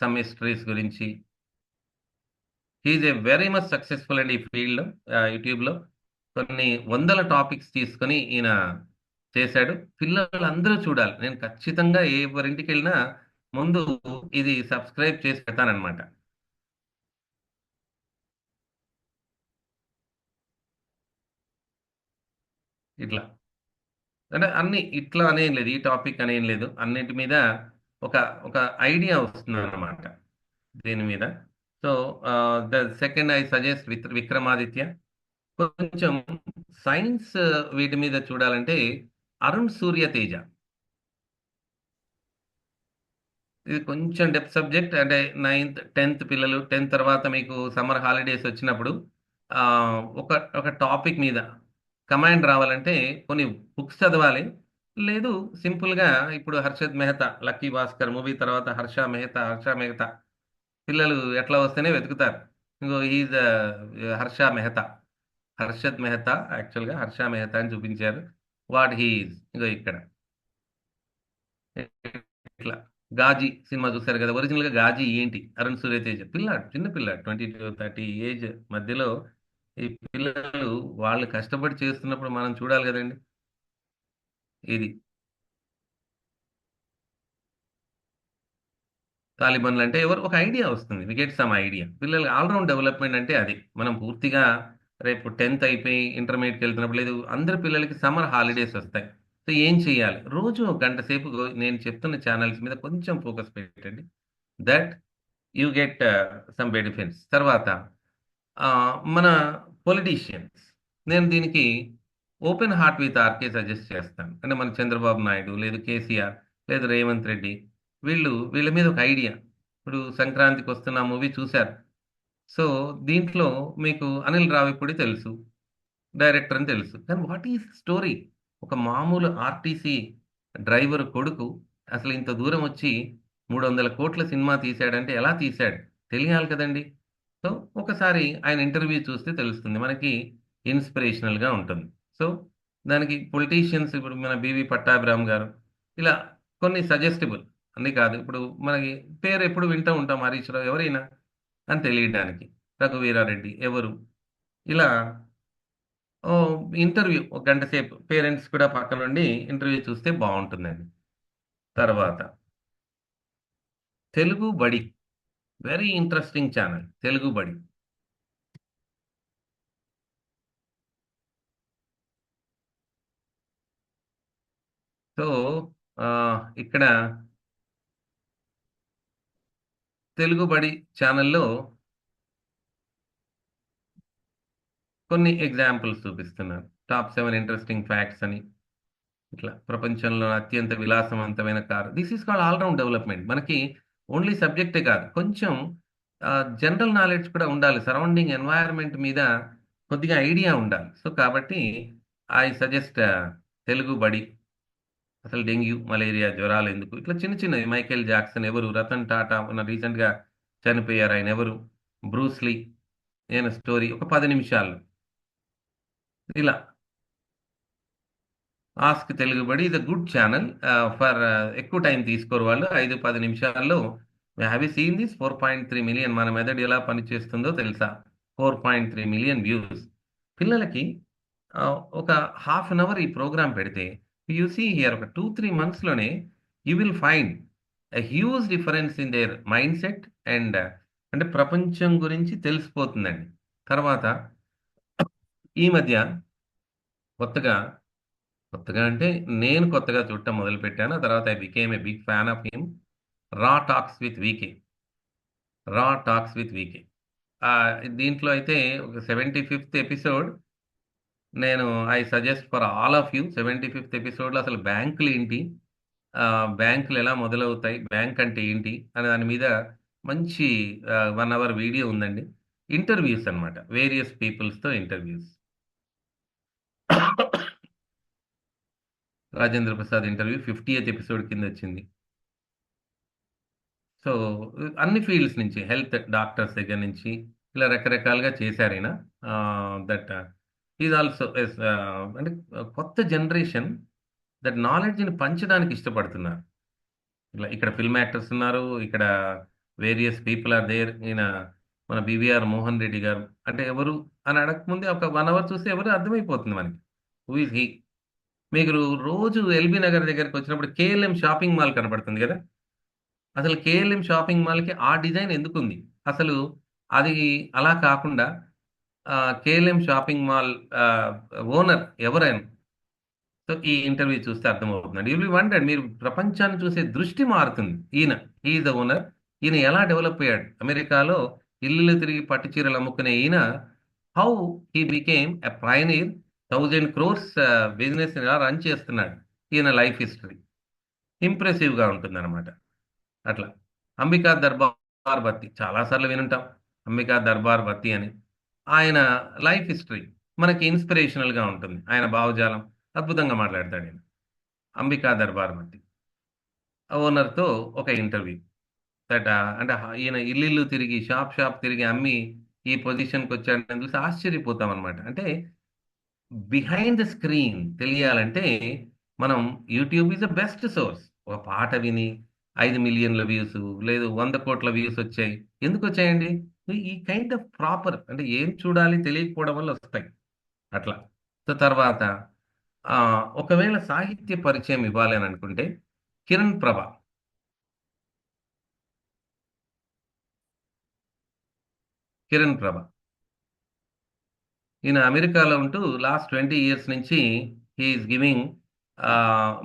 సమ్ హిస్టరీస్ గురించి. He is a very much successful అండి ఈ ఫీల్డ్‌లో యూట్యూబ్‌లో. కొన్ని వందల టాపిక్స్ తీసుకొని ఈయన చేశాడు. పిల్లలందరూ చూడాలి. నేను ఖచ్చితంగా ఎవరింటికెళ్ళినా ముందు ఇది సబ్స్క్రైబ్ చేసి పెడతాననమాట. ఇట్లా. అంటే అన్ని ఇట్లా అనేం లేదు, ఈ టాపిక్ అనేం లేదు, అన్నిటి మీద ఒక ఒక ఐడియా వస్తుంది అన్నమాట దీని మీద. So the second I suggest Vikramaditya. కొంచెం సైన్స్ వీటి మీద చూడాలంటే అరుణ్ సూర్య తేజ. ఇది కొంచెం డెప్త్ సబ్జెక్ట్. అంటే 9th 10th పిల్లలు 10th తర్వాత మీకు సమ్మర్ హాలిడేస్ వచ్చినప్పుడు ఆ, ఒక ఒక టాపిక్ మీద కమాండ్ రావాలంటే కొన్ని బుక్స్ చదవాలి. లేదు సింపుల్గా ఇప్పుడు హర్షద్ మెహతా, లక్కీ భాస్కర్ మూవీ తర్వాత హర్ష మెహతా పిల్లలు ఎట్లా వస్తేనే వెతుకుతారు. ఇంకో ఈజ్ హర్ష మెహతా, హర్షద్ మెహతా యాక్చువల్గా హర్ష మెహతా అని చూపించారు. వాట్ హీఈస్ ఇంకో ఇక్కడ ఇట్లా. గాజీ సినిమా చూశారు కదా, ఒరిజినల్ గా గాజీ ఏంటి, అరుణ్ సూర్యతేజ పిల్లాడు, చిన్న పిల్లాడు 22-30 ఏజ్ మధ్యలో. ఈ పిల్లలు వాళ్ళు కష్టపడి చేస్తున్నప్పుడు మనం చూడాలి కదండి. ఇది తాలిబాన్లు అంటే ఎవరు ఒక ఐడియా వస్తుంది, వి గెట్ సమ్ ఐడియా. పిల్లలకి ఆల్రౌండ్ డెవలప్మెంట్ అంటే అది. మనం పూర్తిగా రేపు 10th అయిపోయి ఇంటర్మీడియట్కి వెళ్తున్నప్పుడు లేదు, అందరి పిల్లలకి సమ్మర్ హాలిడేస్ వస్తాయి. సో ఏం చేయాలి, రోజు ఒక గంట సేపు నేను చెప్తున్న ఛానల్స్ మీద కొంచెం ఫోకస్ పెట్టండి. That you get some benefits. తర్వాత ఆ, మన పొలిటీషియన్స్, నేను దీనికి open heart with RK suggest చేస్తాను. అంటే మన చంద్రబాబు నాయుడు, లేదు కేసీఆర్, లేదు రేవంత్ రెడ్డి, వీళ్ళ మీద ఒక ఐడియా. ఇప్పుడు సంక్రాంతికి వస్తున్న మూవీ చూశారు. సో దీంట్లో మీకు అనిల్ రావిపూడి తెలుసు, డైరెక్టర్ అని తెలుసు, కానీ వాట్ ఈస్ స్టోరీ? ఒక మామూలు ఆర్టీసీ డ్రైవర్ కొడుకు అసలు ఇంత దూరం వచ్చి 300 కోట్ల సినిమా తీశాడంటే ఎలా తీశాడు తెలియాలి కదండి. సో ఒకసారి ఆయన ఇంటర్వ్యూ చూస్తే తెలుస్తుంది మనకి, ఇన్స్పిరేషనల్గా ఉంటుంది. సో దానికి పొలిటీషియన్స్ ఇప్పుడు మన బివి పట్టాభిరామ్ గారు, ఇలా కొన్ని సజెస్టిబుల్, అన్ని కాదు. ఇప్పుడు మనకి పేరు ఎప్పుడు వింటూ ఉంటాం, హరీష్ రావు ఎవరైనా అని తెలియడానికి, రఘువీరారెడ్డి ఎవరు, ఇలా ఇంటర్వ్యూ ఒక గంట సేపు పేరెంట్స్ కూడా పక్కన నుండి ఇంటర్వ్యూ చూస్తే బాగుంటుందండి. తర్వాత తెలుగు బడి, వెరీ ఇంట్రెస్టింగ్ ఛానల్ తెలుగు బడి. సో ఇక్కడ తెలుగు బడి ఛానల్లో కొన్ని ఎగ్జాంపుల్స్ చూపిస్తున్నారు. టాప్ 7 ఇంట్రెస్టింగ్ ఫ్యాక్ట్స్ అని, ఇట్లా ప్రపంచంలో అత్యంత విలాసవంతమైన car. This is called all round development. మనకి ఓన్లీ సబ్జెక్టే కాదు, కొంచెం జనరల్ నాలెడ్జ్ కూడా ఉండాలి, సరౌండింగ్ ఎన్వైరన్మెంట్ మీద కొద్దిగా ఐడియా ఉండాలి. సో కాబట్టి ఐ సజెస్ట్ తెలుగు బడి. అసలు డెంగ్యూ, మలేరియా, జ్వరాలు ఎందుకు, ఇట్లా చిన్న చిన్నవి. మైకేల్ జాక్సన్ ఎవరు, రతన్ టాటా ఉన్న రీసెంట్గా చనిపోయారు ఆయన ఎవరు, బ్రూస్లీ, నేను స్టోరీ ఒక 10 నిమిషాలు. ఇలా ఆస్క్ తెలుగుబడి ఇది గుడ్ ఛానల్ ఫర్ ఎక్కువ టైం తీసుకోరు వాళ్ళు, 5-10 నిమిషాల్లో. Have you seen this 4.3 million, మన మెథడ్ ఎలా పనిచేస్తుందో తెలుసా? 4.3 మిలియన్ వ్యూస్. పిల్లలకి ఒక హాఫ్ అన్ అవర్ ఈ ప్రోగ్రామ్ పెడితే యూ సీ హియర్ ఒక 2-3 మంత్స్లోనే you will find a huge difference in their mindset and అంటే ప్రపంచం గురించి తెలిసిపోతుందండి. తర్వాత ఈ మధ్య కొత్తగా అంటే నేను కొత్తగా చూడటం మొదలుపెట్టాను. ఆ తర్వాత I became a big fan of him. Raw talks with VK. దీంట్లో అయితే ఒక 75th ఎపిసోడ్ నేను I suggest for all of you. 75th ఎపిసోడ్లో అసలు బ్యాంకులు ఏంటి, బ్యాంకులు ఎలా మొదలవుతాయి, బ్యాంక్ అంటే ఏంటి అనే దాని మీద మంచి 1 అవర్ వీడియో ఉందండి. ఇంటర్వ్యూస్ అన్నమాట, వేరియస్ పీపుల్స్తో interviews. Rajendra Prasad interview 50th episode కింద వచ్చింది. సో అన్ని ఫీల్డ్స్ నుంచి, హెల్త్ డాక్టర్స్ దగ్గర నుంచి ఇలా రకరకాలుగా చేశారు ఆయన. దట్ ఈజ్ ఆల్సో అంటే కొత్త జనరేషన్ దట్ నాలెడ్జ్ని పంచడానికి ఇష్టపడుతున్నారు. ఇక్కడ ఫిల్మ్ యాక్టర్స్ ఉన్నారు, ఇక్కడ వేరియస్ పీపుల్ ఆర్ దేర్. ఈయన మన బివిఆర్ మోహన్ రెడ్డి గారు అంటే ఎవరు అని అడగకముందే ఒక 1 అవర్ చూస్తే ఎవరు అర్థమైపోతుంది మనకి, హూ ఇస్ హీ. మీకు రోజు ఎల్బీ నగర్ దగ్గరికి వచ్చినప్పుడు కేఎల్ఎం షాపింగ్ మాల్ కనపడుతుంది కదా, అసలు కేఎల్ఎం షాపింగ్ మాల్కి ఆ డిజైన్ ఎందుకుంది, అసలు అది అలా కాకుండా కేఎల్ఎం షాపింగ్ మాల్ ఓనర్ ఎవరైనా. సో సో ఈ ఇంటర్వ్యూ చూస్తే అర్థమవుతుందండి. యూ విల్ వండర్డ్, మీరు ప్రపంచాన్ని చూసే దృష్టి మారుతుంది. ఈయన ద ఓనర్. ఈయన ఎలా డెవలప్ అయ్యాడు అమెరికాలో, ఇల్లు తిరిగి పట్టు చీరలు అమ్ముకునే ఈయన, how he became a Pioneer, 1000 crores business ఎలా రన్ చేస్తున్నాడు, ఈయన లైఫ్ హిస్టరీ ఇంప్రెసివ్గా ఉంటుందన్నమాట. అట్లా అంబికా దర్బార్ బత్తి చాలాసార్లు వినుంటాం, అంబికా దర్బార్ బత్తి అని. ఆయన లైఫ్ హిస్టరీ మనకి ఇన్స్పిరేషనల్గా ఉంటుంది. ఆయన భావజాలం అద్భుతంగా మాట్లాడతాడు ఆయన. అంబికా దర్బార్ బత్తి ఓనర్తో ఒక ఇంటర్వ్యూ దట్ అంటే ఈయన ఇల్లు తిరిగి షాప్ తిరిగి అమ్మి ఈ పొజిషన్కి వచ్చాడని చూసి ఆశ్చర్యపోతాం అనమాట. అంటే బిహైండ్ ద స్క్రీన్ తెలియాలంటే మనం YouTube is the best source. ఒక పాట విని 5 మిలియన్ల వ్యూస్ లేదు 100 కోట్ల వ్యూస్ వచ్చాయి. ఎందుకు వచ్చాయండి? ఈ కైండ్ ఆఫ్ ప్రాపర్ అంటే ఏం చూడాలి తెలియకపోవడం వల్ల వస్తాయి అట్లా. సో తర్వాత ఒకవేళ సాహిత్య పరిచయం ఇవ్వాలి అని అనుకుంటే కిరణ్ ప్రభ. ఈయన అమెరికాలో ఉంటూ లాస్ట్ 20 years నుంచి హీఈస్ గివింగ్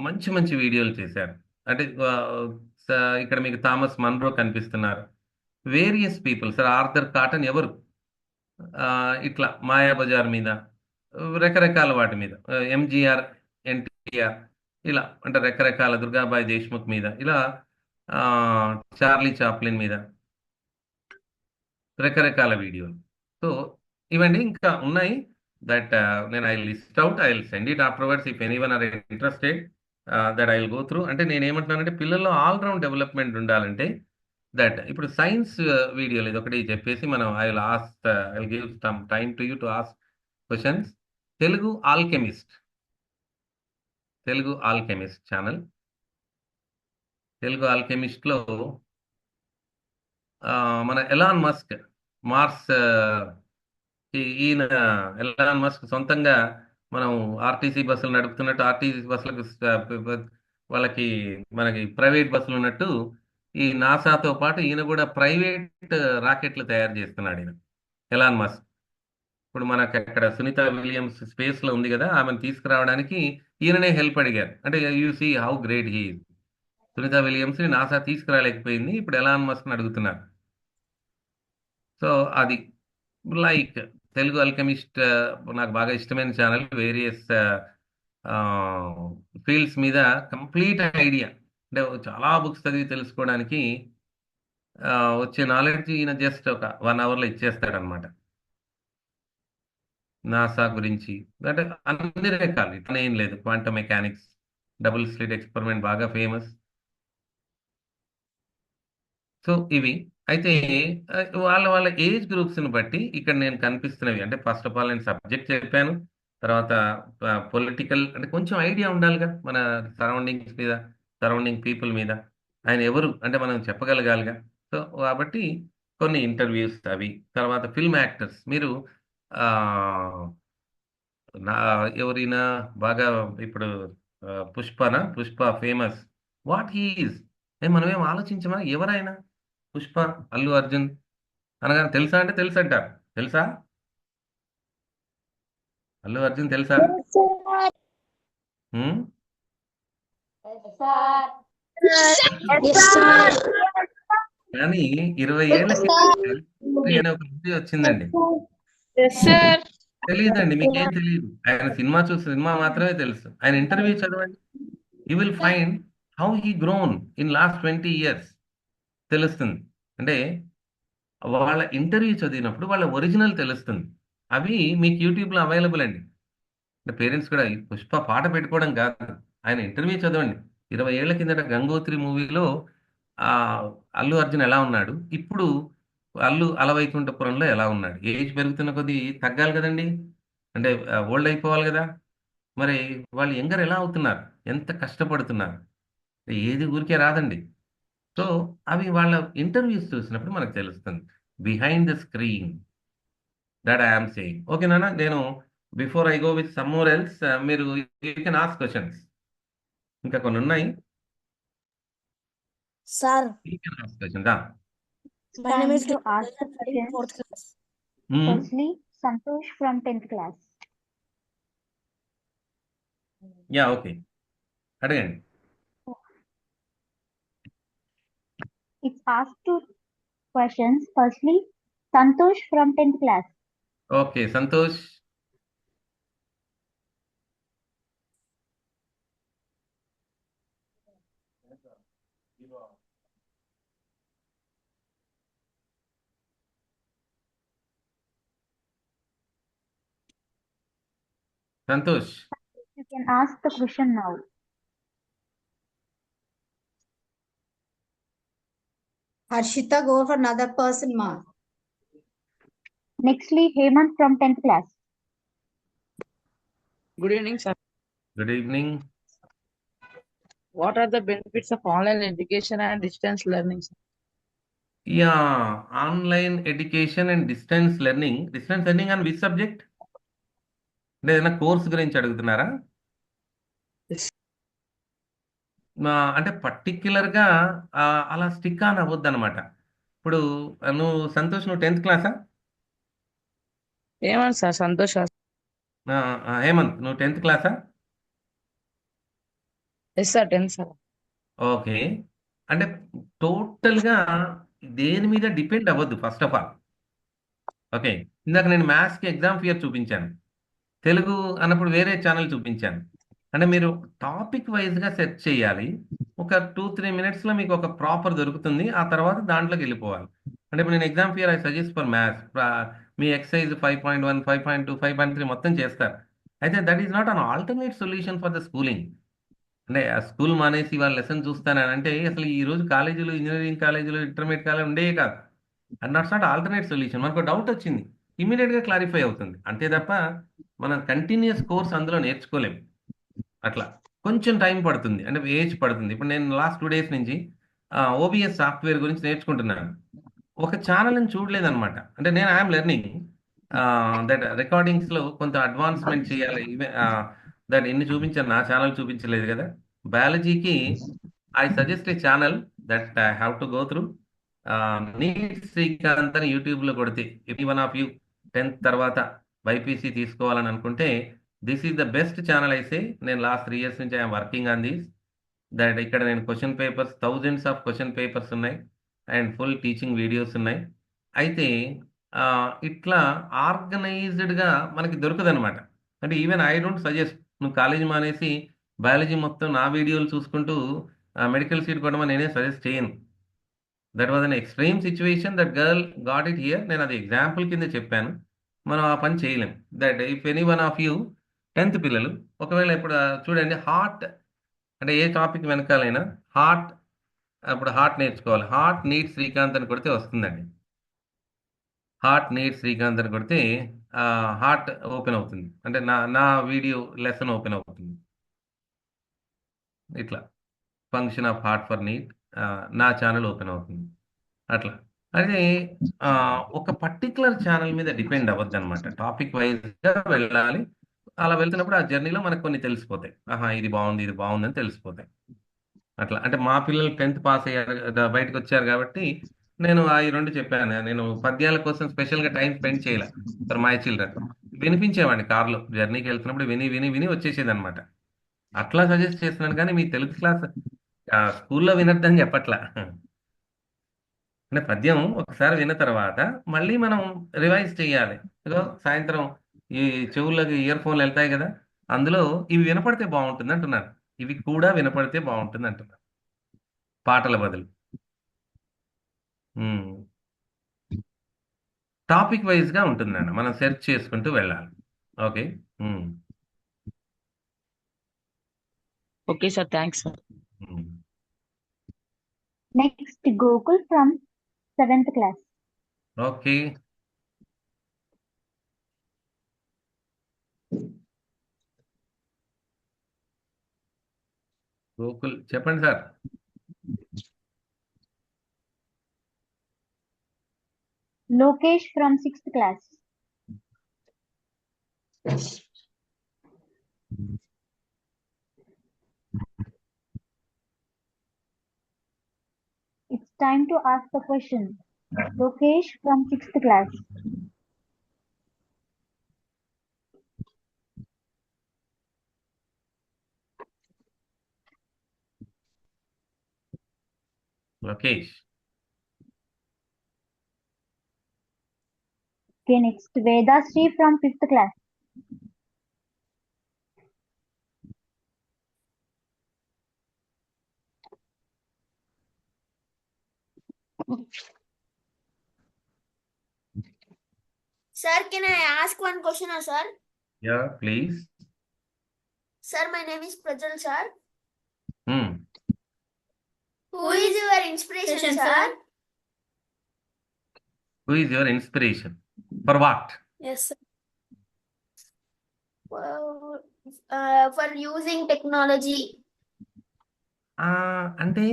మంచి మంచి వీడియోలు చేశారు. అంటే ఇక్కడ మీకు థామస్ మన్రో కనిపిస్తున్నారు, various people, sir Arthur cotton ఎవరు, ఇట్లా మాయాబజార్ మీద రకరకాల వాటి మీద, ఎంజీఆర్, ఎన్టీఆర్, ఇలా అంటే రకరకాల దుర్గాబాయి దేశ్ముఖ్ మీద, ఇలా చార్లీ చాప్లిన్ మీద రకరకాల వీడియోలు. సో ఇవన్నీ ఇంకా ఉన్నాయి. దట్ నేను I list out, I will send it afterwards if anyone are interested, that I will go through. అంటే నేను ఏమంటున్నానంటే పిల్లల్లో ఆల్రౌండ్ డెవలప్మెంట్ ఉండాలంటే దట్ ఇప్పుడు సైన్స్ వీడియోలు ఇది ఒకటి చెప్పేసి మనం I will give some time to you to ask questions. Telugu alchemist channel. Telugu ఆల్కెమిస్ట్లో మన ఎలాన్ మస్క్, మార్స్ ఈయన ఎలాన్ మస్క్ సొంతంగా మనం ఆర్టీసీ బస్సులు నడుపుతున్నట్టు ఆర్టీసీ బస్సులకు వాళ్ళకి మనకి ప్రైవేట్ బస్సులు ఉన్నట్టు ఈ నాసాతో పాటు ఈయన కూడా ప్రైవేట్ రాకెట్లు తయారు చేస్తున్నాడు ఈయన ఎలాన్ మస్క్. ఇప్పుడు మనకు అక్కడ సునీత విలియమ్స్ స్పేస్లో ఉంది కదా, ఆమెను తీసుకురావడానికి ఈయననే హెల్ప్ అడిగారు. అంటే you see how great he. Sunita విలియమ్స్ని నాసా తీసుకురాలేకపోయింది, ఇప్పుడు ఎలాన్ మస్క్ని అడుగుతున్నారు. సో అది లైక్ తెలుగు ఆల్కెమిస్ట్ నాకు బాగా ఇష్టమైన ఛానల్. వేరియస్ ఫీల్డ్స్ మీద కంప్లీట్ ఐడియా, అంటే చాలా బుక్స్ చదివి తెలుసుకోవడానికి వచ్చే నాలెడ్జ్ ఈయన జస్ట్ ఒక 1 hourలో ఇచ్చేస్తాడు అనమాట. నాసా గురించి అంటే అన్ని రకాలు, ఇట్లా ఏం లేదు. Quantum mechanics, double slit experiment బాగా ఫేమస్. సో ఇవి అయితే వాళ్ళ ఏజ్ గ్రూప్స్ని బట్టి ఇక్కడ నేను కనిపిస్తున్నవి అంటే ఫస్ట్ ఆఫ్ ఆల్ నేను సబ్జెక్ట్ చెప్పాను, తర్వాత పొలిటికల్ అంటే కొంచెం ఐడియా ఉండాలిగా మన సరౌండింగ్స్ మీద, సరౌండింగ్ పీపుల్ మీద, ఆయన ఎవరు అంటే మనం చెప్పగలగాలిగా. సో కాబట్టి కొన్ని ఇంటర్వ్యూస్ అవి. తర్వాత ఫిల్మ్ యాక్టర్స్ మీరు ఎవరైనా బాగా ఇప్పుడు పుష్ప ఫేమస్, వాట్ హీఈస్ మనమేం ఆలోచించమా ఎవరైనా. పుష్ప, అల్లు అర్జున్ అనగానే తెలుసా అంటే తెలుసు అంటారు. తెలుసా అల్లు అర్జున్ తెలుసా? కానీ 20 ఏళ్ళకి అనే ఒక మూవీ వచ్చిందండి. తెలియదండి, మీకేం తెలియదు. ఆయన సినిమా మాత్రమే తెలుసు. ఆయన ఇంటర్వ్యూ చదవండి, you will find how he grown in last 20 years తెలుస్తుంది. అంటే వాళ్ళ ఇంటర్వ్యూ చదివినప్పుడు వాళ్ళ ఒరిజినల్ తెలుస్తుంది. అవి మీకు యూట్యూబ్లో అవైలబుల్ అండి. అంటే పేరెంట్స్ కూడా ఈ పుష్ప పాట పెట్టుకోవడం కాదు, ఆయన ఇంటర్వ్యూ చదవండి. 20 ఏళ్ల కిందట గంగోత్రి మూవీలో అల్లు అర్జున్ ఎలా ఉన్నాడు, ఇప్పుడు అల్లు అలవైకుంఠపురంలో ఎలా ఉన్నాడు. ఏజ్ పెరుగుతున్న కొద్దీ తగ్గాలి కదండి, అంటే ఓల్డ్ అయిపోవాలి కదా. మరి వాళ్ళు యంగర్ ఎలా అవుతున్నారు, ఎంత కష్టపడుతున్నారు, ఏది ఊరికే రాదండి. సో అవి వాళ్ళ ఇంటర్వ్యూస్ చూసినప్పుడు మనకు తెలుస్తుంది. Behind the screen that I'm saying. Okay నాన్న, నేను before I go with some more else మీరు యూ కెన్ ఆస్క్ క్వశ్చన్స్. ఇంకా కొన్ని ఉన్నాయి. Sir, you can ask questions. my name is To ask the question, 4th class. firstly, Santosh from 10th class. Yeah, okay, అడగండి. It's asked two questions. Firstly, Santosh from 10th class. Okay, Santosh. Santosh. You can ask the question now. Harshita, go for another person, ma. Nextly, Hemant from 10th class. Good evening, sir. Good evening. What are the benefits of online education and distance learning, sir? Yeah, online education and distance learning and which subject? అంటే ఏదైనా కోర్స్ గురించి అడుగుతున్నారా? Yes. అంటే పర్టిక్యులర్గా అలా స్టిక్ ఆన్ అవ్వద్దు అనమాట. ఇప్పుడు సంతోష్, నువ్వు 10th క్లాసా? ఏమని సార్ సంతోష్ హేమంత్, నువ్వు 10th క్లాసా? Yes sir 10 sir. ఓకే. అంటే టోటల్గా దేని మీద డిపెండ్ అవ్వద్దు ఫస్ట్ ఆఫ్ ఆల్. ఓకే. ఇందాక నేను మ్యాథ్స్కి ఎగ్జామ్ ఫియర్ చూపించాను, తెలుగు అన్నప్పుడు వేరే ఛానల్ చూపించాను. అంటే మీరు టాపిక్ వైజ్గా సెర్చ్ చేయాలి. ఒక 2-3 మినిట్స్లో మీకు ఒక ప్రాపర్ దొరుకుతుంది. ఆ తర్వాత దాంట్లోకి వెళ్ళిపోవాలి. అంటే ఇప్పుడు నేను exam fear I suggest for maths. మీ ఎక్సైజ్ 5.1, 5.2, 5.3 మొత్తం చేస్తారు. అయితే that is not an alternate solution for the schooling. అంటే ఆ స్కూల్ మానేసి వాళ్ళ లెసన్ చూస్తానని అంటే అసలు ఈ రోజు కాలేజీలు, ఇంజనీరింగ్ కాలేజీలు, ఇంటర్మీడియట్ కాలేజీలు ఉండేవి కాదు. And nots not alternate solution. మనకు డౌట్ వచ్చింది, ఇమీడియట్గా క్లారిఫై అవుతుంది అంతే తప్ప మనం కంటిన్యూస్ కోర్స్ అందులో నేర్చుకోలేము. అట్లా కొంచెం టైం పడుతుంది, అంటే ఏజ్ పడుతుంది. ఇప్పుడు నేను లాస్ట్ 2 డేస్ నుంచి ఓబిఎస్ సాఫ్ట్వేర్ గురించి నేర్చుకుంటున్నాను. ఒక ఛానల్ని చూడలేదన్నమాట. అంటే నేను ఐఎమ్ లెర్నింగ్ దట్ రికార్డింగ్స్లో కొంత అడ్వాన్స్మెంట్ చేయాలి. దట్ ఎన్ని చూపించాను, నా ఛానల్ చూపించలేదు కదా. బయాలజీకి I suggest a channel that I have to go through. NEET Srikanth అని యూట్యూబ్లో కొడితే, any one of you 10th తర్వాత బైపీసీ తీసుకోవాలని అనుకుంటే this is the best channel. అయితే నేను లాస్ట్ 3 years నుంచి I'm working on this. That ఇక్కడ నేను question papers, thousands of question papers ఉన్నాయి అండ్ ఫుల్ టీచింగ్ వీడియోస్ ఉన్నాయి. అయితే ఇట్లా ఆర్గనైజ్డ్గా మనకి దొరకదనమాట. అంటే ఈవెన్ ఐ డోంట్ సజెస్ట్ నువ్వు కాలేజీ మానేసి బయాలజీ మొత్తం నా వీడియోలు చూసుకుంటూ మెడికల్ సీట్ కొట్టమని నేనే సజెస్ట్ చేయను. That was an extreme situation, that girl got it here. నేను అది ఎగ్జాంపుల్ కింద చెప్పాను. మనం ఆ పని చేయలేం. That if any one of you 10th పిల్లలు ఒకవేళ ఇప్పుడు చూడండి, హార్ట్ అంటే ఏ టాపిక్ వెనకాలైనా హార్ట్, అప్పుడు హార్ట్ నేర్చుకోవాలి. హార్ట్ నీట్ శ్రీకాంత్ అని కొడితే వస్తుందండి. హార్ట్ నీట్ శ్రీకాంత్ అని కొడితే హార్ట్ ఓపెన్ అవుతుంది. అంటే నా నా వీడియో లెసన్ ఓపెన్ అవుతుంది. ఇట్లా function of heart for NEET, నా ఛానల్ ఓపెన్ అవుతుంది. అట్లా అదే ఒక పర్టికులర్ ఛానల్ మీద డిపెండ్ అవ్వద్దు అనమాట. టాపిక్ వైజ్గా వెళ్ళాలి. అలా వెళ్తున్నప్పుడు ఆ జర్నీలో మనకు కొన్ని తెలిసిపోతాయి. ఆహా, ఇది బాగుంది, ఇది బాగుంది అని తెలిసిపోతాయి. అట్లా అంటే మా పిల్లలు 10th పాస్ అయ్యారు, బయటకు వచ్చారు కాబట్టి నేను ఈ 2 చెప్పాను. నేను పద్యాల కోసం స్పెషల్గా టైం స్పెండ్ చేయలే ఫర్ మై చిల్డ్రన్. వినిపించేవాడిని కార్లో జర్నీకి వెళ్తున్నప్పుడు, విని విని విని వచ్చేసేది అనమాట. అట్లా సజెస్ట్ చేస్తున్నాను కానీ మీ తెలుగు క్లాస్ స్కూల్లో వినొద్దని చెప్పట్లా. అంటే పద్యం ఒకసారి విన్న తర్వాత మళ్ళీ మనం రివైజ్ చేయాలి. ఏదో సాయంత్రం ఈ చెవుల్లోకి ఇయర్ ఫోన్లు వెళ్తాయి కదా, అందులో ఇవి వినపడితే బాగుంటుంది అంటున్నాను. ఇవి కూడా వినపడితే బాగుంటుంది అంటున్నాను, పాటల బదులు. టాపిక్ వైజ్గా ఉంటుందండి, మనం సెర్చ్ చేసుకుంటూ వెళ్ళాలి. Okay. Okay sir, thanks sir. Next, Gokul from 7th class. Okay. Gokul చెప్పండి sir. Lokesh from 6th class. It's time to ask the question. Lokesh from 6th class. Lokesh. Okay, next Vedasri from 5th class. Sir, can I ask one question, sir? Yeah, please. Sir, my name is Prajal, sir. Hmm. Who is your inspiration, sir? Who is your inspiration? For what? Yes, sir. For using technology. అంటే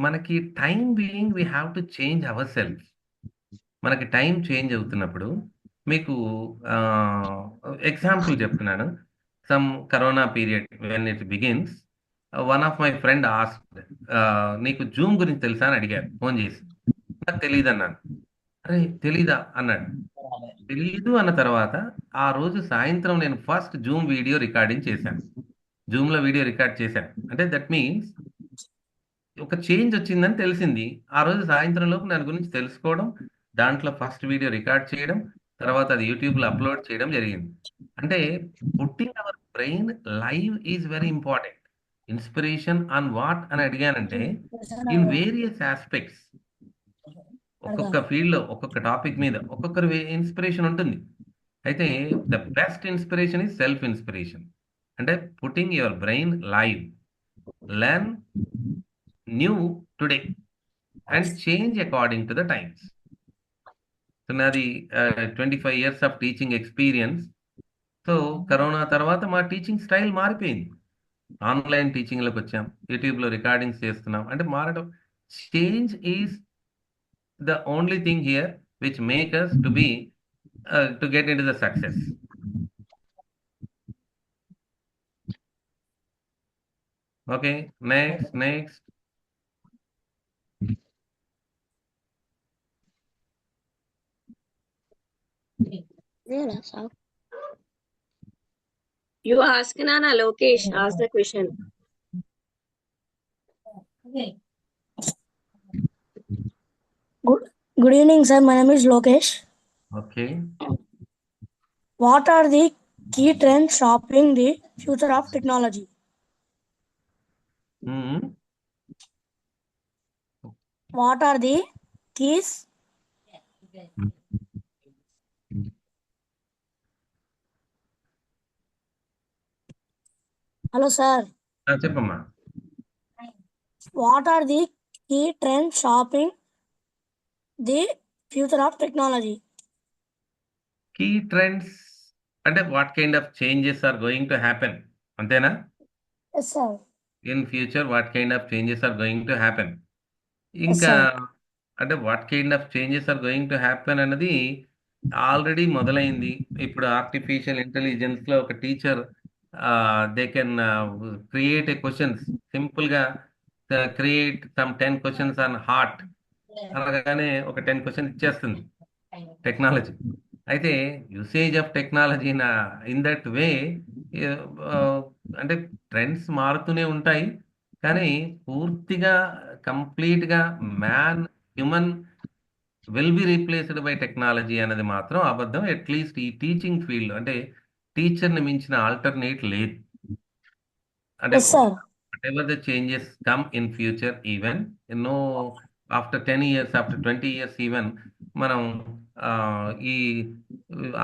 మనకి time being we have to change our self. మనకి టైం చేంజ్ అవుతున్నప్పుడు మీకు ఎగ్జాంపుల్ చెప్తున్నాను. Some corona period when it begins, one of my friend asked, నీకు జూమ్ గురించి తెలుసా అని అడిగారు ఫోన్ చేసి. నాకు తెలియదు అన్నాను. అరే తెలీదా అన్నాడు. తెలీదు అన్న తర్వాత ఆ రోజు సాయంత్రం నేను ఫస్ట్ జూమ్ వీడియో రికార్డింగ్ చేశాను. జూమ్లో వీడియో రికార్డ్ చేశాను. అంటే దట్ మీన్స్ ఒక చేంజ్ వచ్చిందని తెలిసింది. ఆ రోజు సాయంత్రంలోపు దాని గురించి తెలుసుకోవడం, దాంట్లో ఫస్ట్ వీడియో రికార్డ్ చేయడం, తర్వాత అది యూట్యూబ్లో అప్లోడ్ చేయడం జరిగింది. అంటే putting our brain live is very important. Inspiration on what అని అడిగానంటే ఇన్ వేరియస్ ఆస్పెక్ట్స్, ఒక్కొక్క ఫీల్డ్లో ఒక్కొక్క టాపిక్ మీద ఒక్కొక్కరు ఇన్స్పిరేషన్ ఉంటుంది. అయితే the best inspiration is self inspiration. అంటే putting your brain live, learn new today and change according to the times. So నాది 25 years of teaching experience. So corona తర్వాత మా టీచింగ్ స్టైల్ మారిపోయింది. ఆన్లైన్ టీచింగ్లోకి వచ్చాం, యూట్యూబ్లో రికార్డింగ్స్ చేస్తున్నాం. అంటే మారడం, change is the only thing here which make us to get into the success. Okay, next. You ask Nana, Lokesh, ask the question. Good evening, sir. My name is Lokesh. Okay. What are the key trends shaping the future of technology? What are the keys? Hello, sir. చెప్పమ్మా. What are the key trends shaping the future of technology? Key trends అంటే what kind of changes are going to happen, అంతేనా? Yes, sir. In future what kind of changes are going to happen. Yes, ఇంకా sir. అంటే what kind of changes are going to happen అన్నది ఆల్రెడీ మొదలైంది. ఇప్పుడు ఆర్టిఫిషియల్ ఇంటెలిజెన్స్లో ఒక teacher they can create a questions, సింపుల్గా create some 10 questions on heart అనగానే ఒక 10 questions ఇచ్చేస్తుంది టెక్నాలజీ. అయితే usage of technology in that way, అంటే ట్రెండ్స్ మారుతూనే ఉంటాయి, కానీ పూర్తిగా కంప్లీట్గా human will be replaced by technology అనేది మాత్రం అబద్ధం. అట్లీస్ట్ ఈ టీచింగ్ ఫీల్డ్, అంటే టీచర్ని మించిన ఆల్టర్నేట్ లేదు. అంటే Yes, sir. whatever the changes come in future, even after 10 years, after 20 years even, మనం ఈ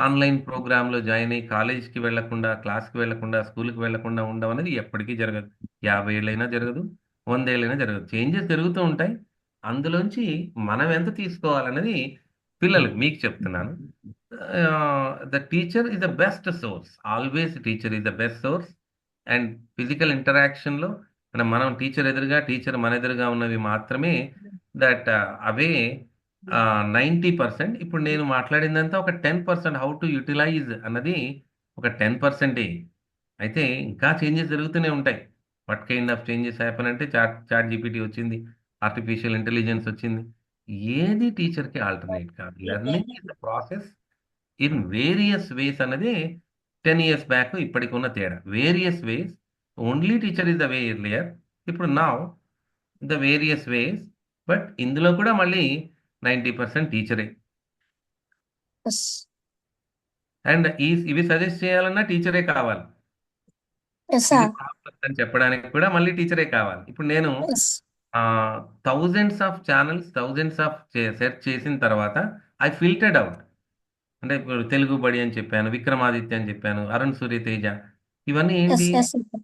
ఆన్లైన్ ప్రోగ్రాంలో జాయిన్ అయ్యి కాలేజ్కి వెళ్లకుండా, క్లాస్కి వెళ్లకుండా, స్కూల్కి వెళ్లకుండా ఉండడం అనేది ఎప్పటికీ జరగదు. 50 ఏళ్ళైనా జరగదు, 100 ఏళ్ళైనా జరగదు. చేంజెస్ జరుగుతూ ఉంటాయి. అందులోంచి మనం ఎంత తీసుకోవాలనేది పిల్లలకు మీకు చెప్తున్నాను. The teacher is the best source, always teacher is the best source. And physical ఇంటరాక్షన్లో మనం టీచర్ ఎదురుగా, టీచర్ మన ఎదురుగా ఉన్నవి మాత్రమే దట్ అవే 90%. ఇప్పుడు నేను మాట్లాడిందంతా ఒక 10%, హౌ టు యూటిలైజ్ అన్నది ఒక 10%. అయితే ఇంకా చేంజెస్ జరుగుతూనే ఉంటాయి. What kind of changes happen అంటే చాట్ జీపీటీ వచ్చింది, ఆర్టిఫిషియల్ ఇంటెలిజెన్స్ వచ్చింది. ఏది టీచర్కి ఆల్టర్నేట్ కాదు. Learning is the process in various ways అన్నది 10 years బ్యాక్ ఇప్పటికి ఉన్న తేడా. Various ways, only teacher is the way earlier. ఇప్పుడు నా ద వేరియస్ వేస్. బట్ ఇందులో కూడా మళ్ళీ 90% టీచరే. Yes. అండ్ ఇవి సజెస్ట్ చేయాలన్నా టీచరే కావాలి. Yes, ఇది sir. ప్రాబ్లమ్ అని చెప్పడానికి కూడా మళ్ళీ టీచరే కావాలి. ఇప్పుడు నేను Yes. Thousands of channels, thousands of search చేసిన తర్వాత ఐ ఫిల్టర్డ్ అవుట్. అంటే ఇప్పుడు తెలుగు బడి అని చెప్పాను, విక్రమాదిత్య అని చెప్పాను, అరుణ్ సూర్యతేజ. ఇవన్నీ Yes, ఏంటి? yes, sir.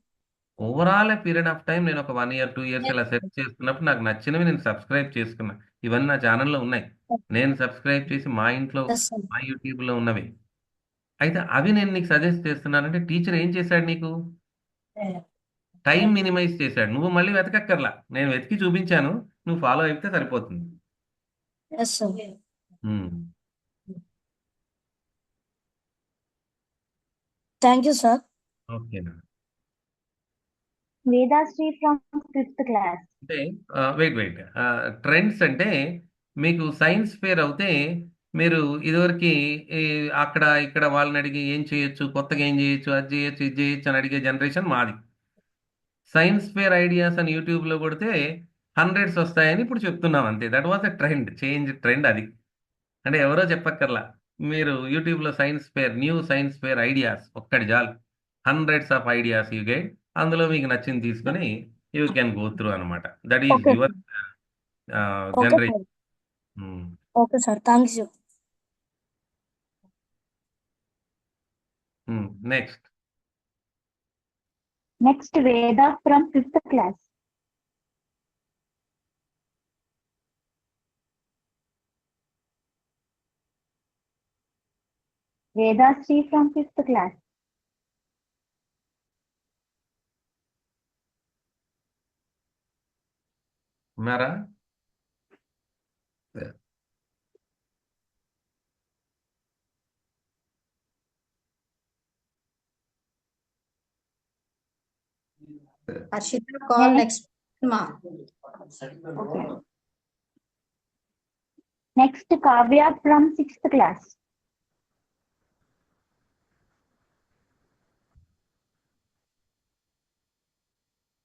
Overall period of time నేను ఒక 1 ఇయర్ 2 ఇయర్స్ ఇలా సెర్చ్ చేసుకున్నప్పుడు నాకు నచ్చినవి నేను సబ్స్క్రైబ్ చేసుకున్నా. ఇవన్నీ నా ఛానల్లో ఉన్నాయి. నేను సబ్స్క్రైబ్ చేసి మా ఇంట్లో Yes, sir. మా యూట్యూబ్లో ఉన్నవి. అయితే అవి నేను నీకు సజెస్ట్ చేస్తున్నానంటే టీచర్ ఏం చేశాడు నీకు? టైం మినిమైజ్ చేశాడు. నువ్వు మళ్ళీ వెతకక్కర్లా, నేను వెతికి చూపించాను, నువ్వు ఫాలో అయితే సరిపోతుంది. Yes, sir. Thank you, sir. ఓకేనా? Vedasri from 5th class. అంటే వెయిట్ ట్రెండ్స్ అంటే మీకు సైన్స్ ఫేర్ అవుతే మీరు ఇదివరకు అక్కడ ఇక్కడ వాళ్ళని అడిగి ఏం చేయొచ్చు, కొత్తగా ఏం చేయొచ్చు, అది చేయొచ్చు, ఇది చేయొచ్చు అని అడిగే జనరేషన్ మాది. సైన్స్ ఫేర్ ఐడియాస్ అని యూట్యూబ్లో కొడితే హండ్రెడ్స్ వస్తాయని ఇప్పుడు చెప్తున్నాం అంతే. That was a trend, trend అది. అంటే ఎవరో చెప్పక్కర్లా, మీరు యూట్యూబ్లో న్యూ సైన్స్ ఫేర్ ఐడియాస్ ఒక్కటి చాలు, hundreds of ideas you get. అందులో మీకు నచ్చింది తీసుకొని యూ క్యాన్ గో త్రూ అనమాట. That is Okay. Your Okay, generation. sir. Okay, sir. Thanks you. Next Next, Veda from 5th class. Vedasri from 5th class. ఉన్నారా? Harshita, call next ma. Okay. Next, Kavya from 6th class.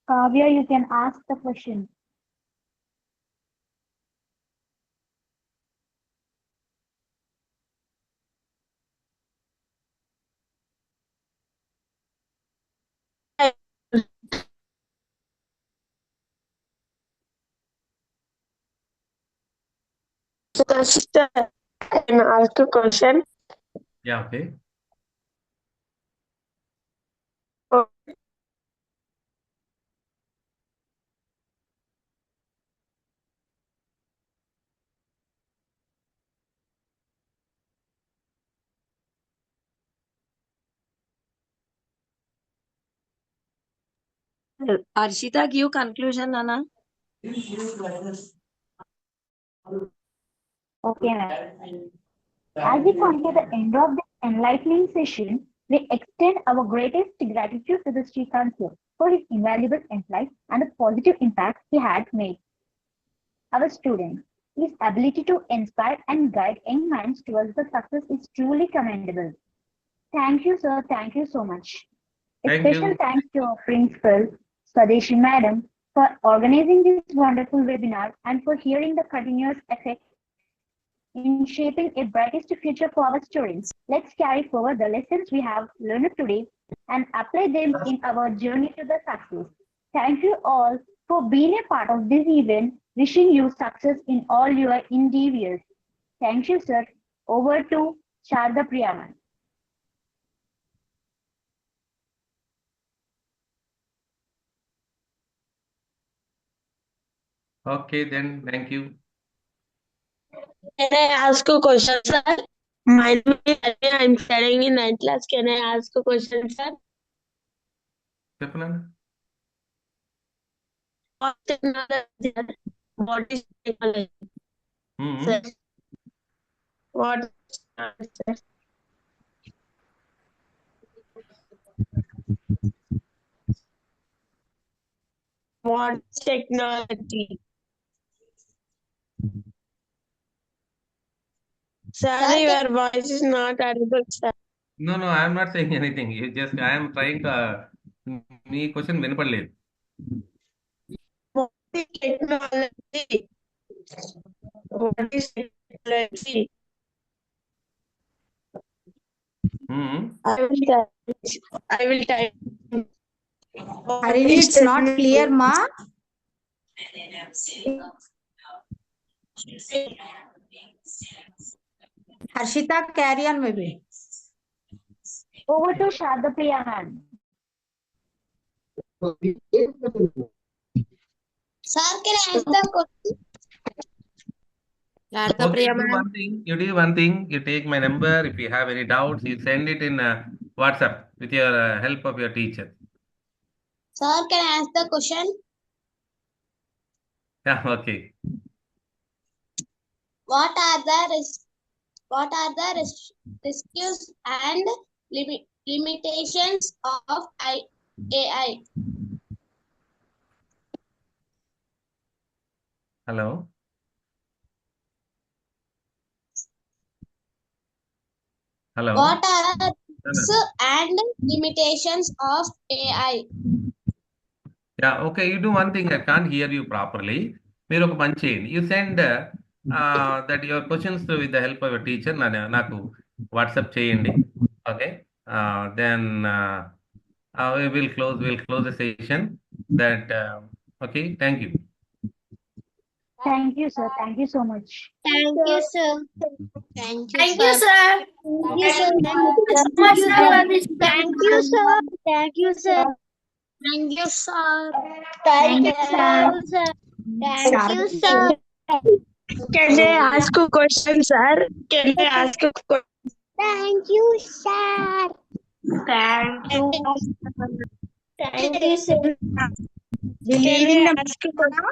Kavya, you can ask the question. Sister, can I ask a question? Yeah, okay. Arshita, give conclusion, Nana. Okay, ma'am. As we come to the end of this enlightening session, we extend our greatest gratitude to the Srikanth sir for his invaluable insight and the positive impact he had made our students. His ability to inspire and guide young minds towards the success is truly commendable. Thank you, sir. Thank you so much. A Thank special you. thanks to our principal, Swadeshi Madam, for organizing this wonderful webinar and for hearing the continuous effect in shaping a brightest future for our students. Let's carry forward the lessons we have learned today and apply them in our journey to the success. Thank you all for being a part of this event. Wishing you success in all your endeavors. Thank you, sir. Over to Sharda Priyaman. Okay, then, thank you. Can I ask a question, sir? My name is Arvind. I'm studying in 9th class. Can I ask a question, sir? చెప్పనా? What technology, sir? What is technology, Hmm. sir? What is technology, sir? What is technology? Sir, your voice is not audible, sir. No, I am not saying anything. I am trying to. Me question వినపడలేదు. technology. What is technology? Hmm. I will type. Harini, it's not clear, ma. Harshita, carry on, maybe. Over to Shadapriya ma'am. Sir, can I ask the question? Okay, do one thing. You do one thing. You take my number. If you have any doubts, you send it in WhatsApp with your help of your teacher. Sir, can I ask the question? Yeah, okay. What are the risks and limitations of AI? Hello. Hello. What are the risks and limitations of AI? Yeah, okay. You do one thing. I can't hear you properly. మీరు ఒక పని చేయండి. You send that your questions with the help of your teacher నాకు వాట్సాప్ చేయండి. Okay. Then we'll close the session. That okay. Thank you. Thank you, sir. Thank you so much. Thank you, sir. Thank you, Thank you, sir. Thank you, sir. Much sir, for this. Thank you, sir. Thank you, sir. Thank you, sir. Thank you, sir. Thank you, sir. Can I ask a question, sir? Can I ask a question? Thank you, sir. Thank you. Thank you, sir. Will Can leaving I the ask a question?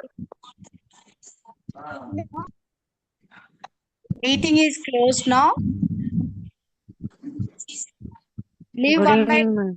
meeting is closed now. Leave Good one by evening, ma'am.